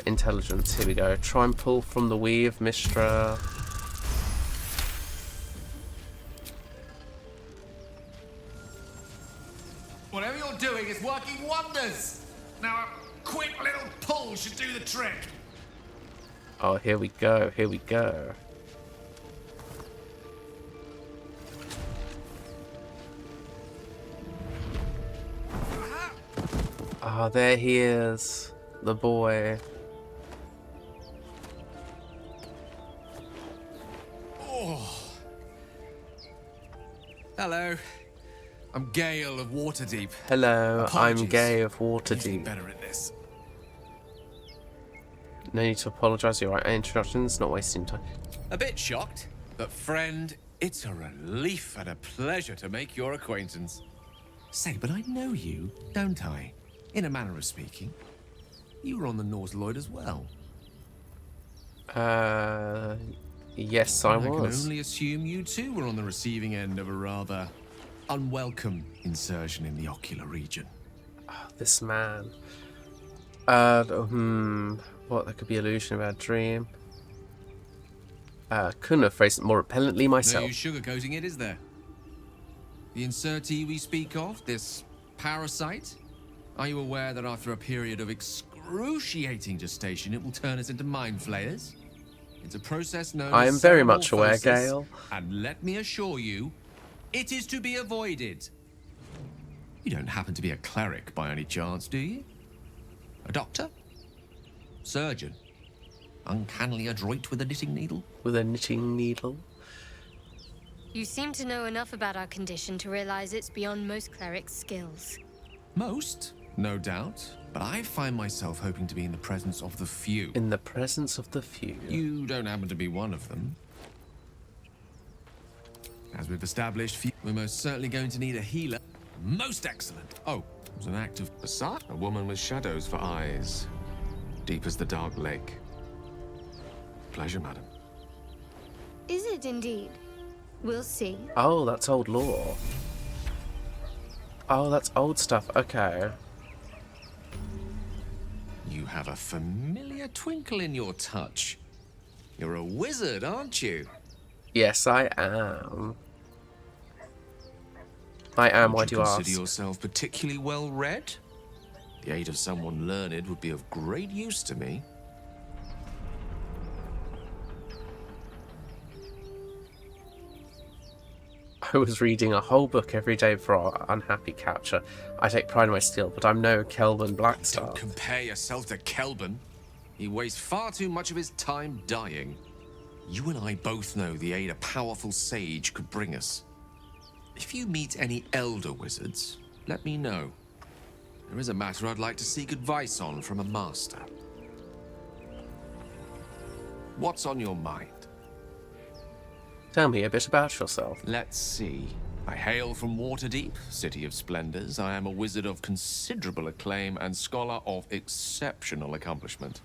Intelligence, here we go. Try and pull from the weave, Mistra. you're doing is working wonders. Now a quick little pull should do the trick. Oh, here we go. Here we go. Ah, there he is. The boy. Oh. Hello. I'm Gale of Waterdeep. Hello, Apologies. I'm Gay of Need to be Waterdeep. better at this. No need to apologise. You're right. Introductions, not wasting time. A bit shocked, but friend, it's a relief and a pleasure to make your acquaintance. Say, but I know you, don't I? In a manner of speaking. You were on the Norse Lloyd as well. Yes, I I can was. only assume you too were on the receiving end of a rather unwelcome insertion in the ocular region. This man. What? There could be illusion of a dream. Couldn't have phrased it more repellently myself. No use sugarcoating it, is there? The insertee we speak of, this parasite, are you aware that after a period of excruciating gestation, it will turn us into mind flayers? It's a process known I as am very much aware, ceramorphosis, Gale. and let me assure you, it is to be avoided. You don't happen to be a cleric by any chance, do you? A doctor? Surgeon? Uncannily adroit with a knitting needle? With a knitting needle. You seem to know enough about our condition to realize it's beyond most clerics' skills. Most, no doubt. But I find myself hoping to be in the presence of the few. In the presence of the few. You don't happen to be one of them. As we've established, we're most certainly going to need a healer. Most excellent. Oh, it was an act of facade. A woman with shadows for eyes. Deep as the dark lake. Pleasure, madam. Is it indeed? We'll see. Oh, that's old lore. Oh, that's old stuff. Okay. You have a familiar twinkle in your touch. You're a wizard, aren't you? Yes, I am. I am, why Would do you you consider ask? yourself particularly well read? The aid of someone learned would be of great use to me. I was reading a whole book every day for our unhappy capture. I take pride in my skill, but I'm no Kelvin Blackstar. Don't compare yourself to Kelvin. He wastes far too much of his time dying. You and I both know the aid a powerful sage could bring us. If you meet any elder wizards, let me know. There is a matter I'd like to seek advice on from a master. What's on your mind? Tell me a bit about yourself. Let's see. I hail from Waterdeep, City of Splendors. I am a wizard of considerable acclaim and scholar of exceptional accomplishment.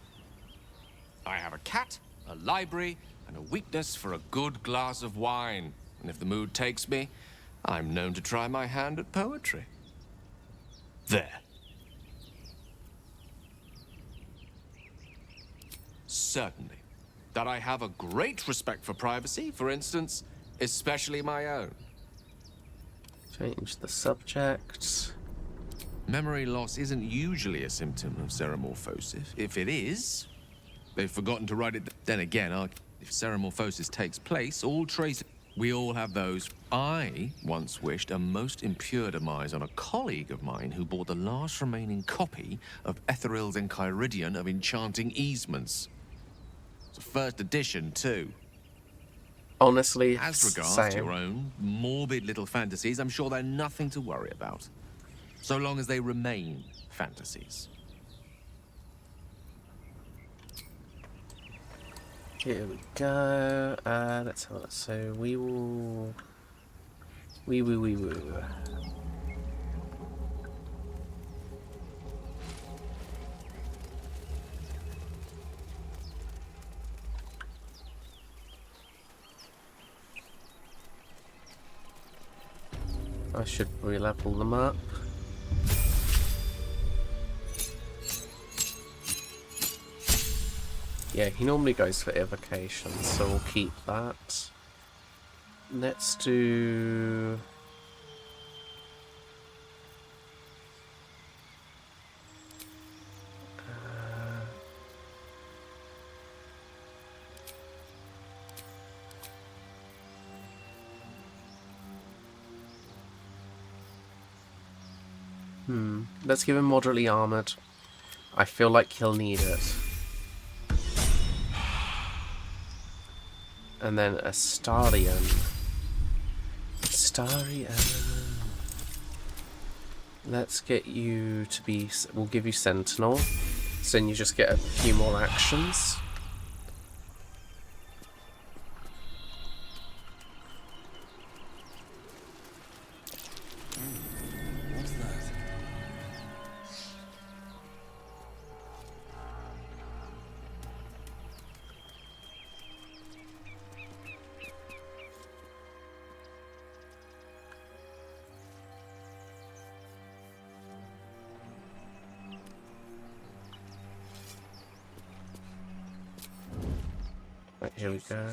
I have a cat, a library, and a weakness for a good glass of wine. And if the mood takes me, I'm known to try my hand at poetry. There. Certainly. That I have a great respect for privacy, for instance, especially my own. Change the subject. Memory loss isn't usually a symptom of ceramorphosis. If it is, they've forgotten to write it. Then again, if ceramorphosis takes place, all traces... We all have those. I once wished a most impure demise on a colleague of mine who bought the last remaining copy of Etheril's Enchiridion of Enchanting Easements. It's a first edition, too. Honestly, As regards same. to your own morbid little fantasies, I'm sure they're nothing to worry about. So long as they remain fantasies. Here we go. Let's have a look. So we will... We will. I should re-level them up. Yeah, he normally goes for evocation, so we'll keep that. Let's do... Let's give him moderately armored. I feel like he'll need it. And then Astarion. Let's get you to be... We'll give you Sentinel. So then you just get a few more actions. What's that? Right, here we go.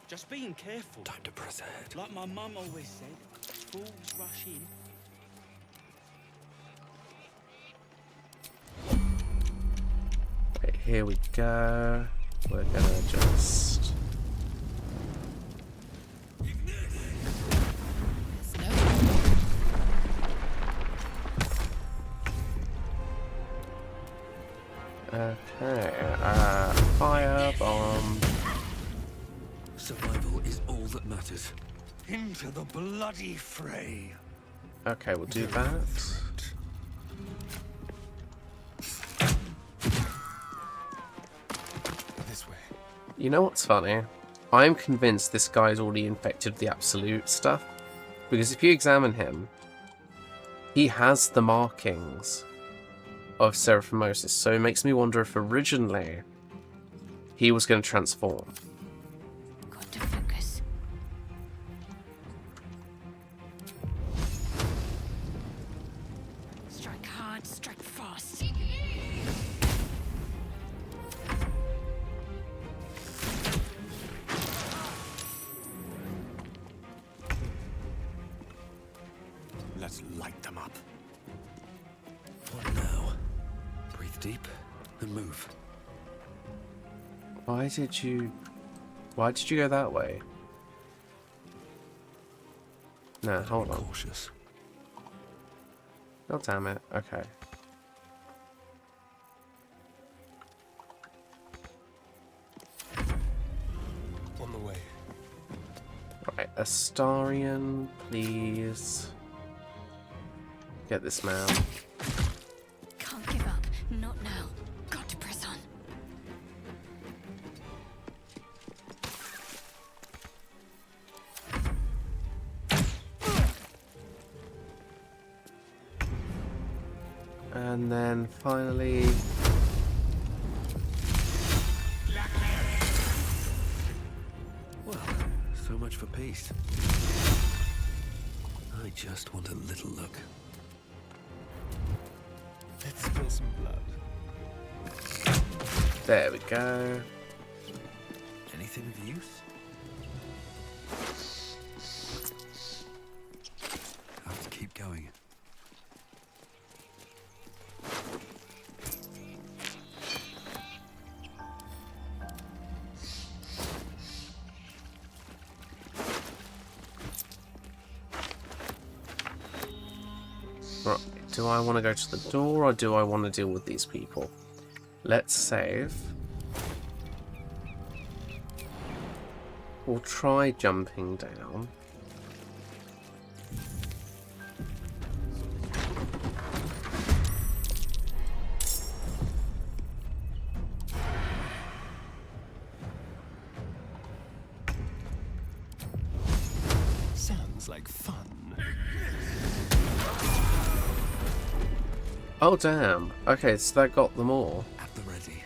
Just being careful. Time to press ahead. Like my mum always said, fools rush in. Right, here we go. We're gonna just... Okay, firebomb. Survival is all that matters. Into the bloody fray. Okay, we'll do that. This way. You know what's funny? I'm convinced this guy's already infected with the Absolute stuff. Because if you examine him, he has the markings of Seraphimosis. So it makes me wonder if originally he was going to transform. Got to focus. Strike hard, strike fast. Let's light them up. What now? Breathe deep and move. Why did you go that way? No, hold on. Cautious. God damn it. Okay. On the way. Right, Astarion, please. Get this man. Can't give up. Not now. Got to press on. And then finally... Well, so much for peace. I just want a little look. Let's spill some blood. There we go. Anything of use? Have to keep going. Right, do I want to go to the door or do I want to deal with these people? Let's save. We'll try jumping down. Sounds like fun. Oh damn. Okay, so that got them all. At the ready.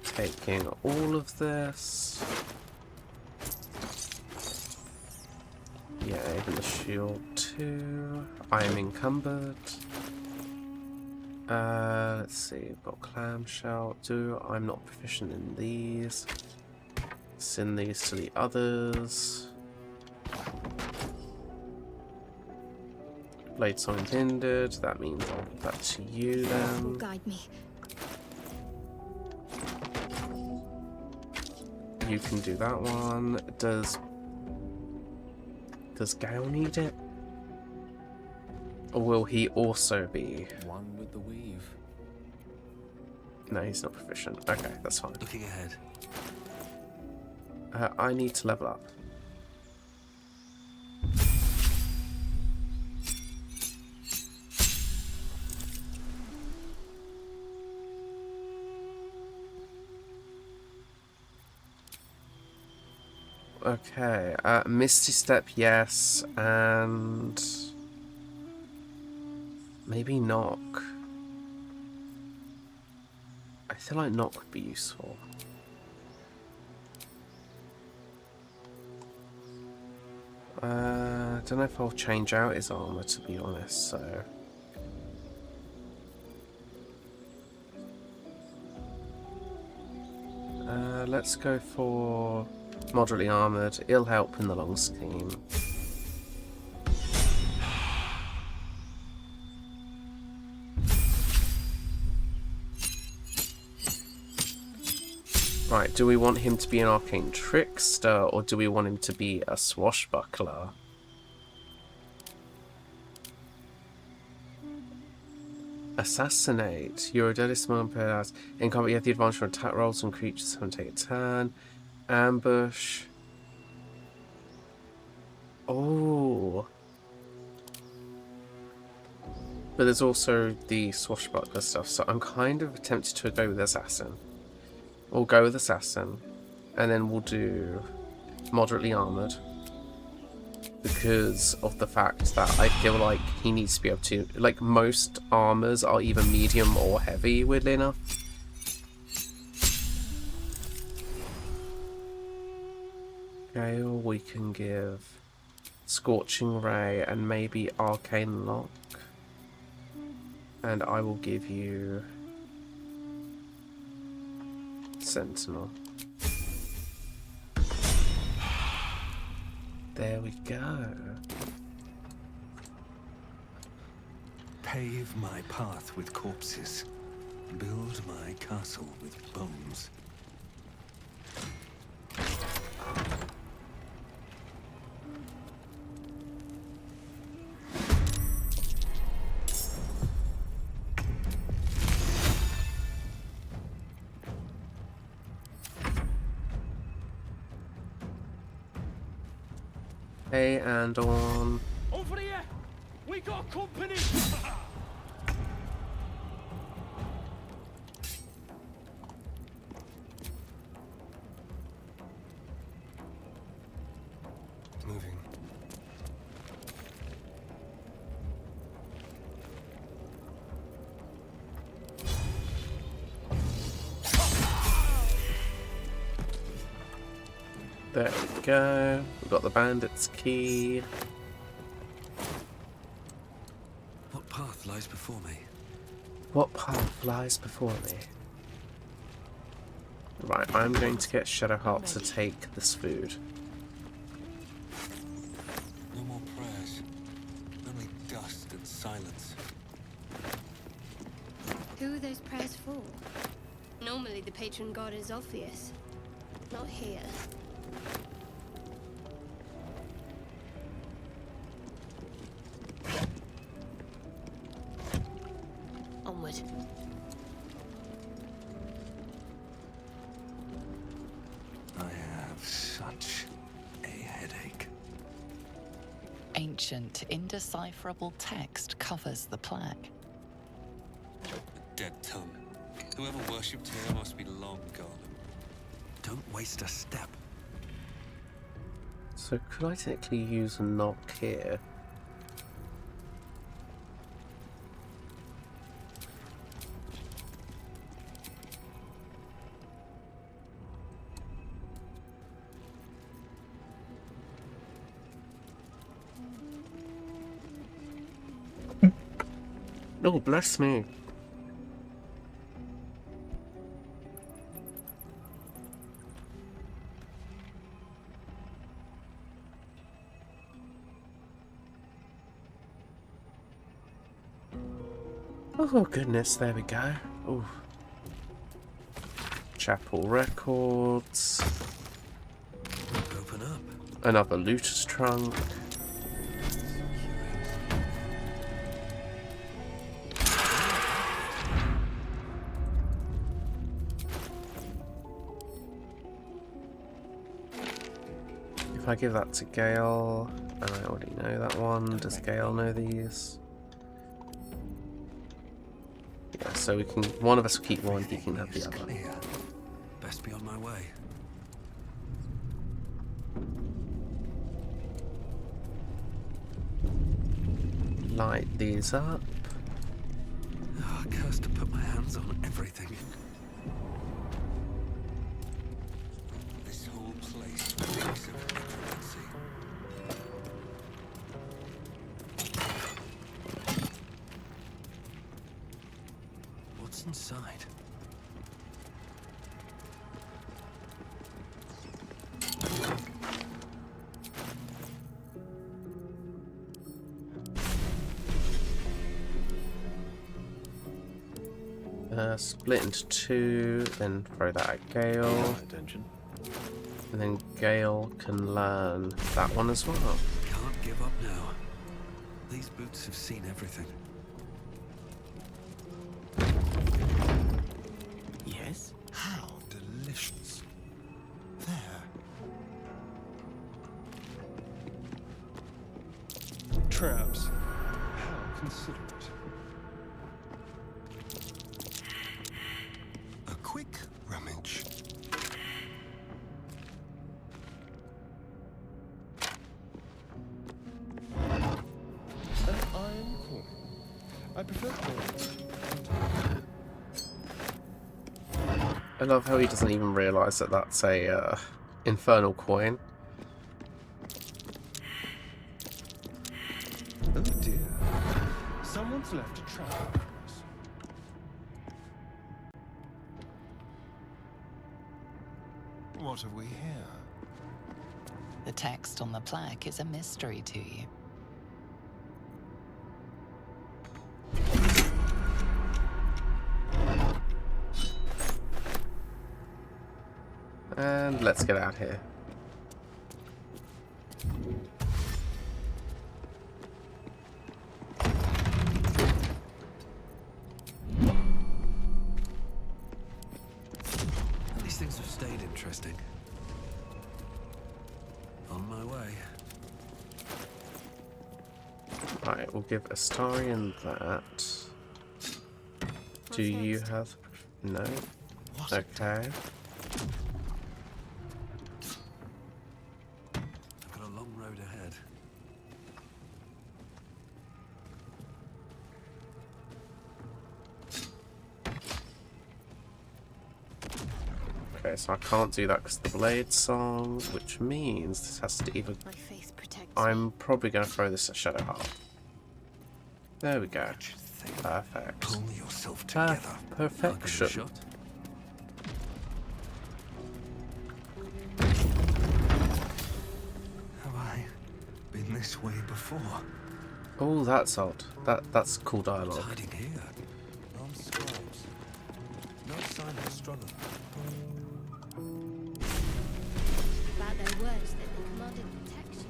Taking all of this. Yeah, even the shield too. I am encumbered. Let's see, we've got clamshell. I'm not proficient in these. Send these to the others. Blade Song hindered. That means I'll give that to you then. Guide me. You can do that one. Does Does Gale need it? Or will he also be? One with the weave. No, he's not proficient. Okay, that's fine. Looking ahead. I need to level up. Okay, Misty Step, yes, and maybe Knock. I feel like Knock would be useful. I don't know if I'll change out his armor, to be honest, so... let's go for moderately armoured. It'll help in the long scheme. Right, do we want him to be an arcane trickster, or do we want him to be a swashbuckler? Assassinate. You're a deadly small paradise. In combat, you have the advantage on attack rolls and creatures haven't taken a turn. Ambush. Oh. But there's also the swashbuckler stuff, so I'm kind of tempted to go with Assassin. We'll go with Assassin, and then we'll do moderately armoured. Because of the fact that I feel like he needs to be able to... Like, most armours are either medium or heavy, weirdly enough. Gale, we can give Scorching Ray and maybe Arcane Lock. And I will give you Sentinel. There we go. Pave my path with corpses. Build my castle with bones. Hey, and on. Over here! We got company! Moving. There we go. We've got the bandit's key. What path lies before me? What path lies before me? Right, I'm going to get Shadowheart to take this food. No more prayers. Only dust and silence. Who are those prayers for? Normally the patron god is obvious. Not here. Onward. I have such a headache. Ancient, indecipherable text covers the plaque. Dead tongue. Whoever worshipped here must be long gone. Don't waste a step. So could I technically use a knock here? Oh, bless me. Oh goodness, there we go. Ooh. Chapel records. Open up. Another looter's trunk. If I give that to Gale, and I already know that one, does Gale know these? Yeah, so we can. One of us will keep one, he can have the other. Clear. Best be on my way. Light these up. Oh, cursed to put my hands on everything. This whole place reeks of necromancy. What's inside? Split into two, then throw that at Gale. Attention. And then Gale can learn that one as well. Can't give up now. These boots have seen everything. Yes? How delicious. There. Traps. How considerate. A quick rummage. An iron coin. I prefer gold. I love how he doesn't even realise that that's a infernal coin. Oh dear. Someone's left a trap for us. What have we here? The text on the plaque is a mystery to you. And let's get out here. These things have stayed interesting. On my way. Right, we'll give Astarion that. Do you have... No? Okay. I've got a long road ahead. Okay, so I can't do that because the Blade Song, which means this has to either... My faith protects I'm probably going to throw this at Shadowheart. There we go. Perfect. Pull yourself together. Perfection. I'll give it a shot. Have I been this way before? Oh, that's odd. That's cool What's dialogue. hiding here? Armed scribes. No sign of a struggle. about their words that they commanded protection.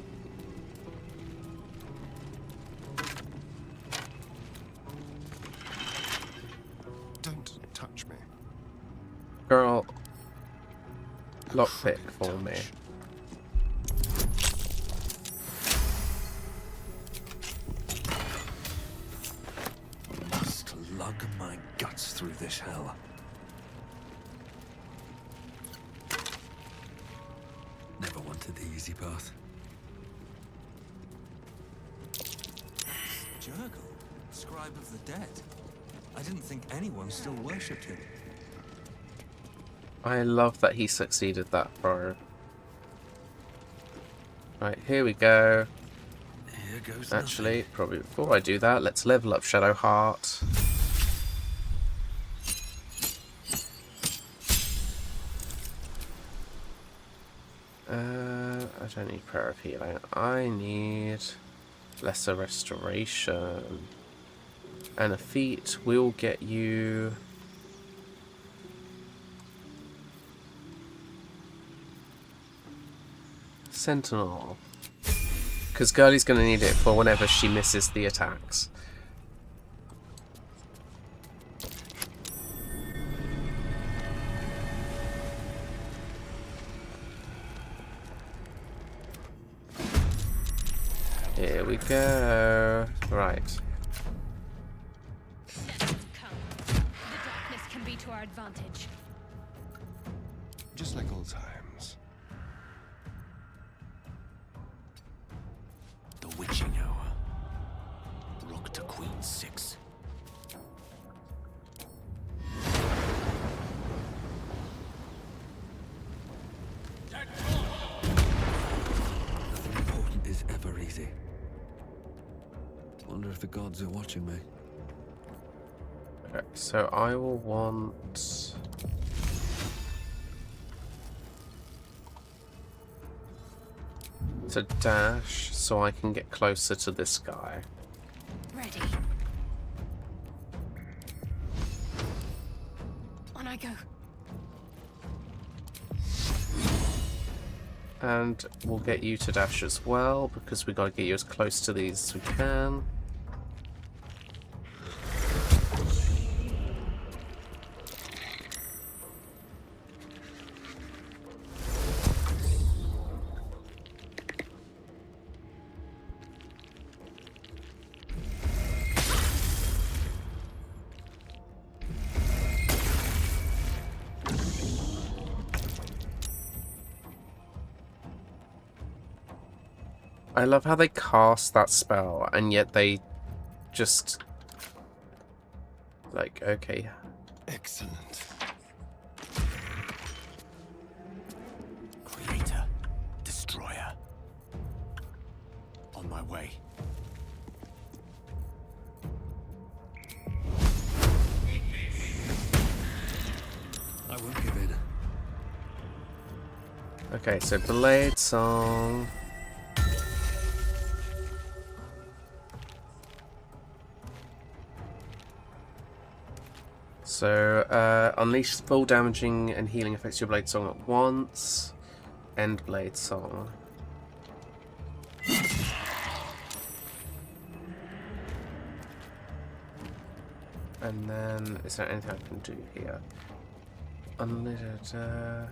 Don't touch me. Girl, lockpick for me. Must lug my guts through this hell. Never wanted the easy path. Jurgle, scribe of the dead. I didn't think anyone still worshipped him. I love that he succeeded that, bro. Right, here we go. Here goes Actually, probably before I do that, let's level up Shadowheart. I don't need Prayer of Healing. I need Lesser Restoration. And a feat will get you... Sentinel. Because Girlie's going to need it for whenever she misses the attacks. Here we go. Right. Come. The darkness can be to our advantage. Just like old times. The witching hour. Rook to Queen 6. Nothing important is ever easy. Wonder if the gods are watching me. Okay, so I will want... to dash so I can get closer to this guy. Ready. On I go. And we'll get you to dash as well, because we gotta get you as close to these as we can. I love how they cast that spell and yet they just like, okay. Excellent. Creator. Destroyer. On my way. I won't give in. Okay, so Blade Song. So, unleash full damaging and healing effects to your Blade Song at once. End Blade Song. And then, is there anything I can do here? Unlimited, no.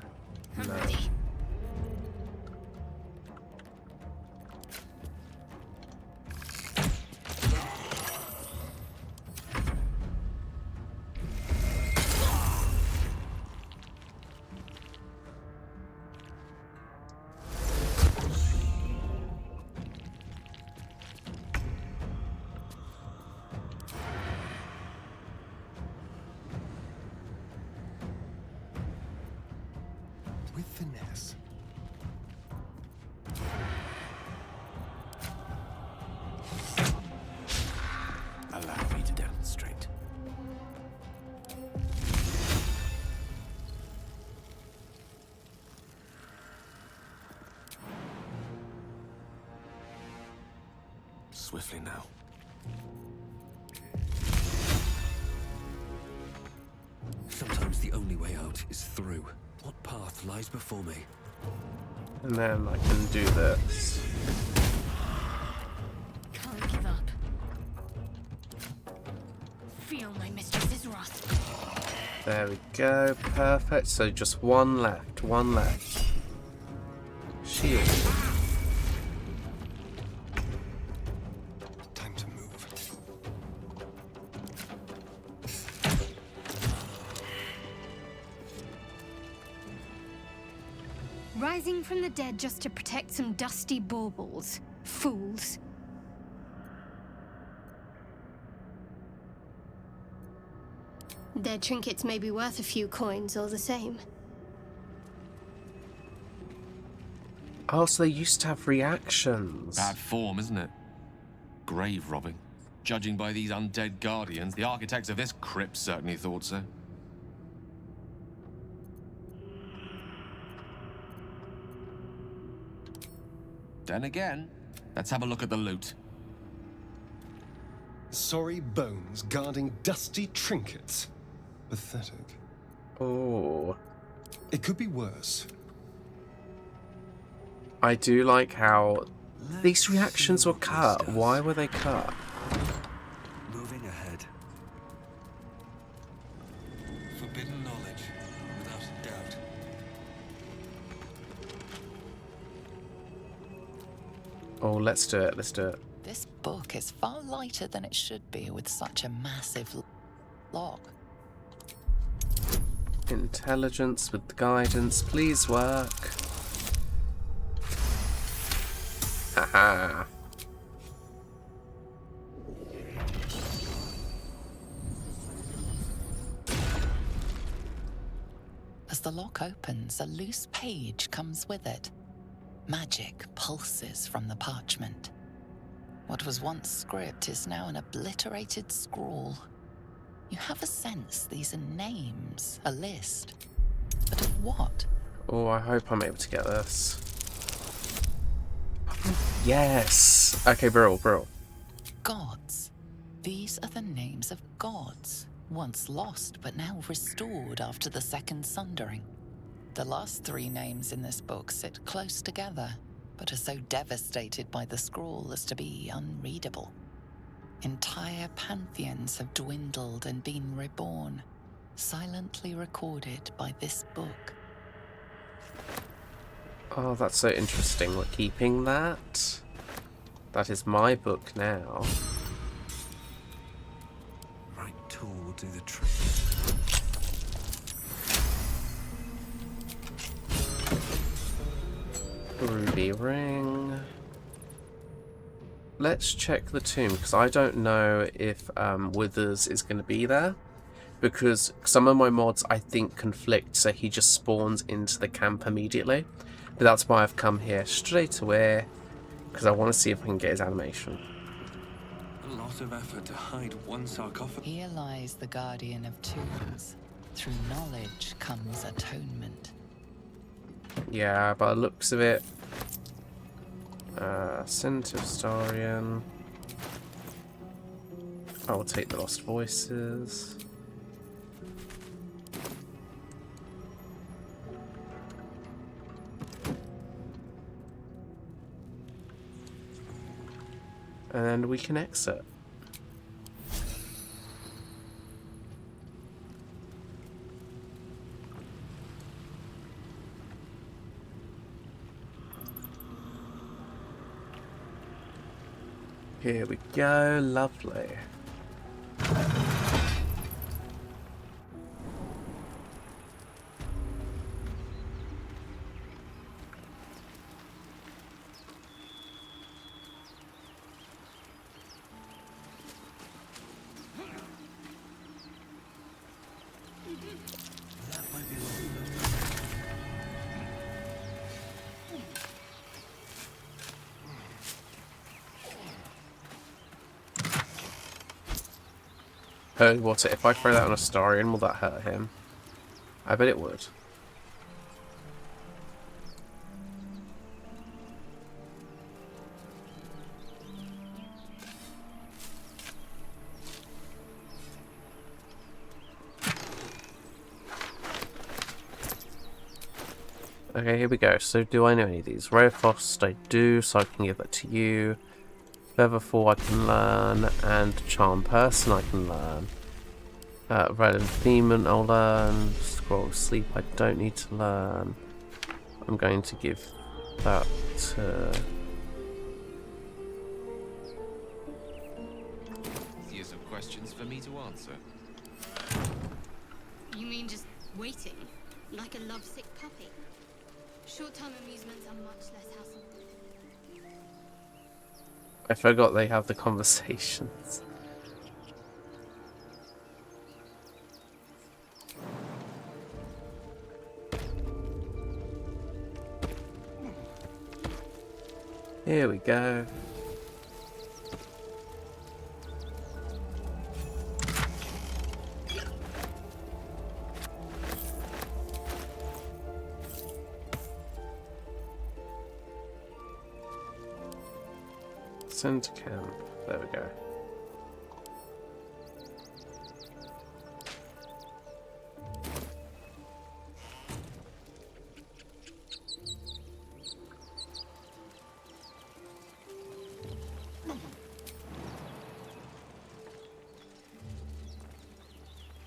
With finesse. Allow me to demonstrate. Swiftly now. Sometimes the only way out is through. What path lies before me? And then I can do this. Can't give up. Feel my mistress's wrath. There we go, perfect. So just one left, one left. Shield. Time to move. Rising from the dead just to protect some dusty baubles. Fools. Their trinkets may be worth a few coins all the same. Oh, so they used to have reactions. Bad form, isn't it? Grave robbing. Judging by these undead guardians, the architects of this crypt certainly thought so. Then again, let's have a look at the loot. Sorry bones guarding dusty trinkets. Pathetic. Oh. It could be worse. I do like how these reactions were cut. Why were they cut? Moving ahead. Forbidden knowledge, without a doubt. Oh, let's do it. Let's do it. This book is far lighter than it should be with such a massive log. Intelligence with the guidance, please work. Haha. As the lock opens, a loose page comes with it. Magic pulses from the parchment. What was once script is now an obliterated scrawl. You have a sense these are names, a list. But of what? Oh, I hope I'm able to get this. Yes! Okay, Brill. Gods. These are the names of gods, once lost but now restored after the Second Sundering. The last three names in this book sit close together, but are so devastated by the scrawl as to be unreadable. Entire pantheons have dwindled and been reborn, silently recorded by this book. Oh, that's so interesting. We're keeping that. That is my book now. Right tool will do the trick. Ruby ring. Let's check the tomb, because I don't know if Withers is going to be there. Because some of my mods, I think, conflict, so he just spawns into the camp immediately. But that's why I've come here straight away, because I want to see if I can get his animation. A lot of effort to hide one sarcophagus. Here lies the guardian of tombs. Through knowledge comes atonement. Yeah, by the looks of it, Scent of Starion. I will take the Lost Voices. And we can exit. Here we go, lovely. What's it? If I throw that on Astarion, will that hurt him? I bet it would. Okay, here we go. So do I know any of these? Ray of Frost I do, so I can give that to you. Featherfall I can learn, and Charm Person I can learn. Red Demon I'll learn. Scroll of Sleep I don't need to learn. I'm going to give that to... Here's some questions for me to answer. You mean just waiting? Like a lovesick puppy? Short-term amusements are much less hassle. I forgot they have the conversations. Here we go. Send to camp. There we go.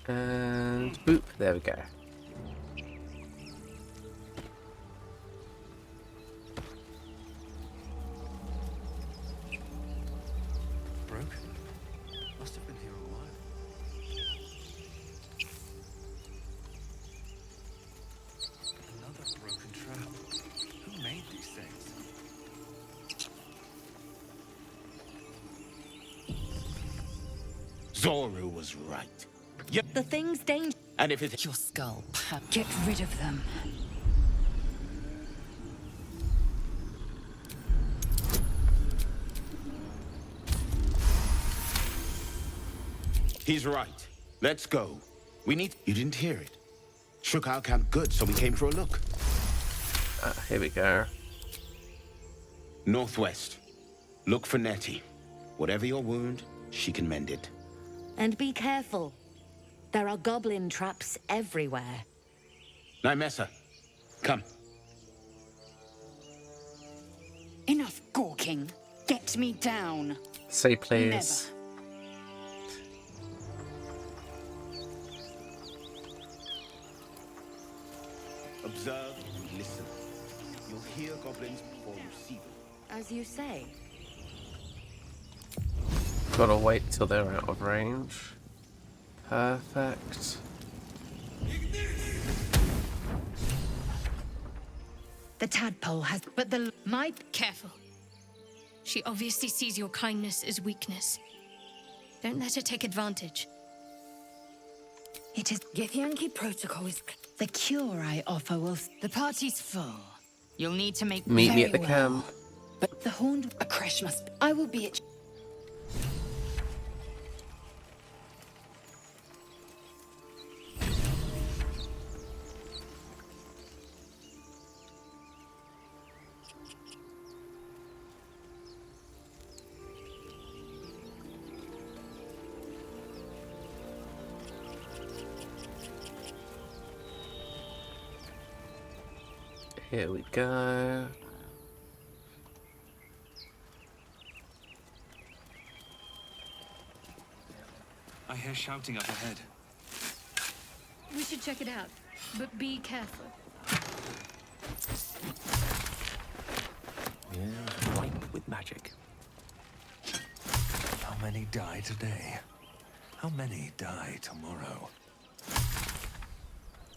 And boop, there we go. Zoru was right. The thing's dangerous. And if it's Your skull. Get rid of them. He's right. Let's go. We need... You didn't hear it. Shook our camp good, so we came for a look. Here we go. Northwest. Look for Nettie. Whatever your wound, she can mend it. And be careful. There are goblin traps everywhere. Nymessa, come. Enough gawking. Get me down. Say please. Observe and listen. You'll hear goblins before you see them. As you say. Gotta wait till they're out of range. Perfect. The tadpole has... But the... Careful. She obviously sees your kindness as weakness. Don't let her take advantage. It is... Githyanki protocol is... The cure I offer will... The party's full. You'll need to make... Meet me very at the well. camp. But the horned... A crash must... I will be at... Here we go. I hear shouting up ahead. We should check it out, but be careful. Yeah, ripe with magic. How many die today? How many die tomorrow?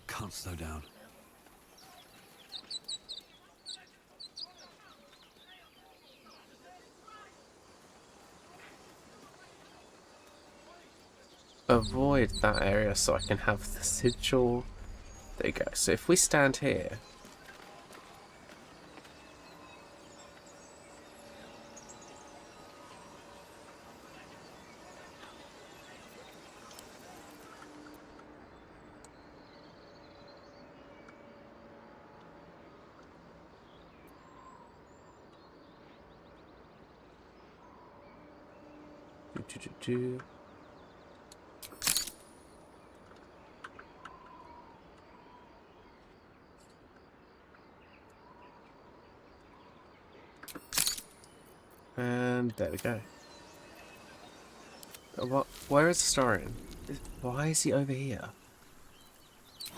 Can't slow down. Avoid that area so I can have the sigil. There you go. So if we stand here. Do. And there we go. What? Where is Astarion? Why is he over here?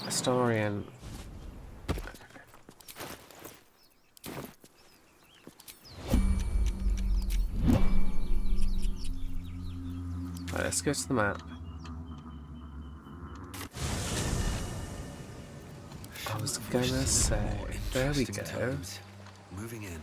Astarion. Right, let's go to the map. I was gonna say, there we go. Times. Moving in.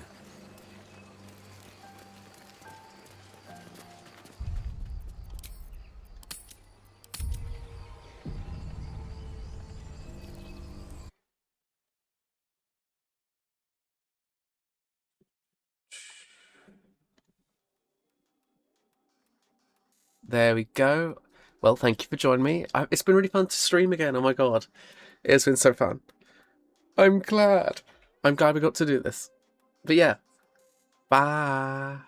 There we go. Well, thank you for joining me. It's been really fun to stream again. Oh my god. It's been so fun. I'm glad. I'm glad we got to do this. But yeah. Bye.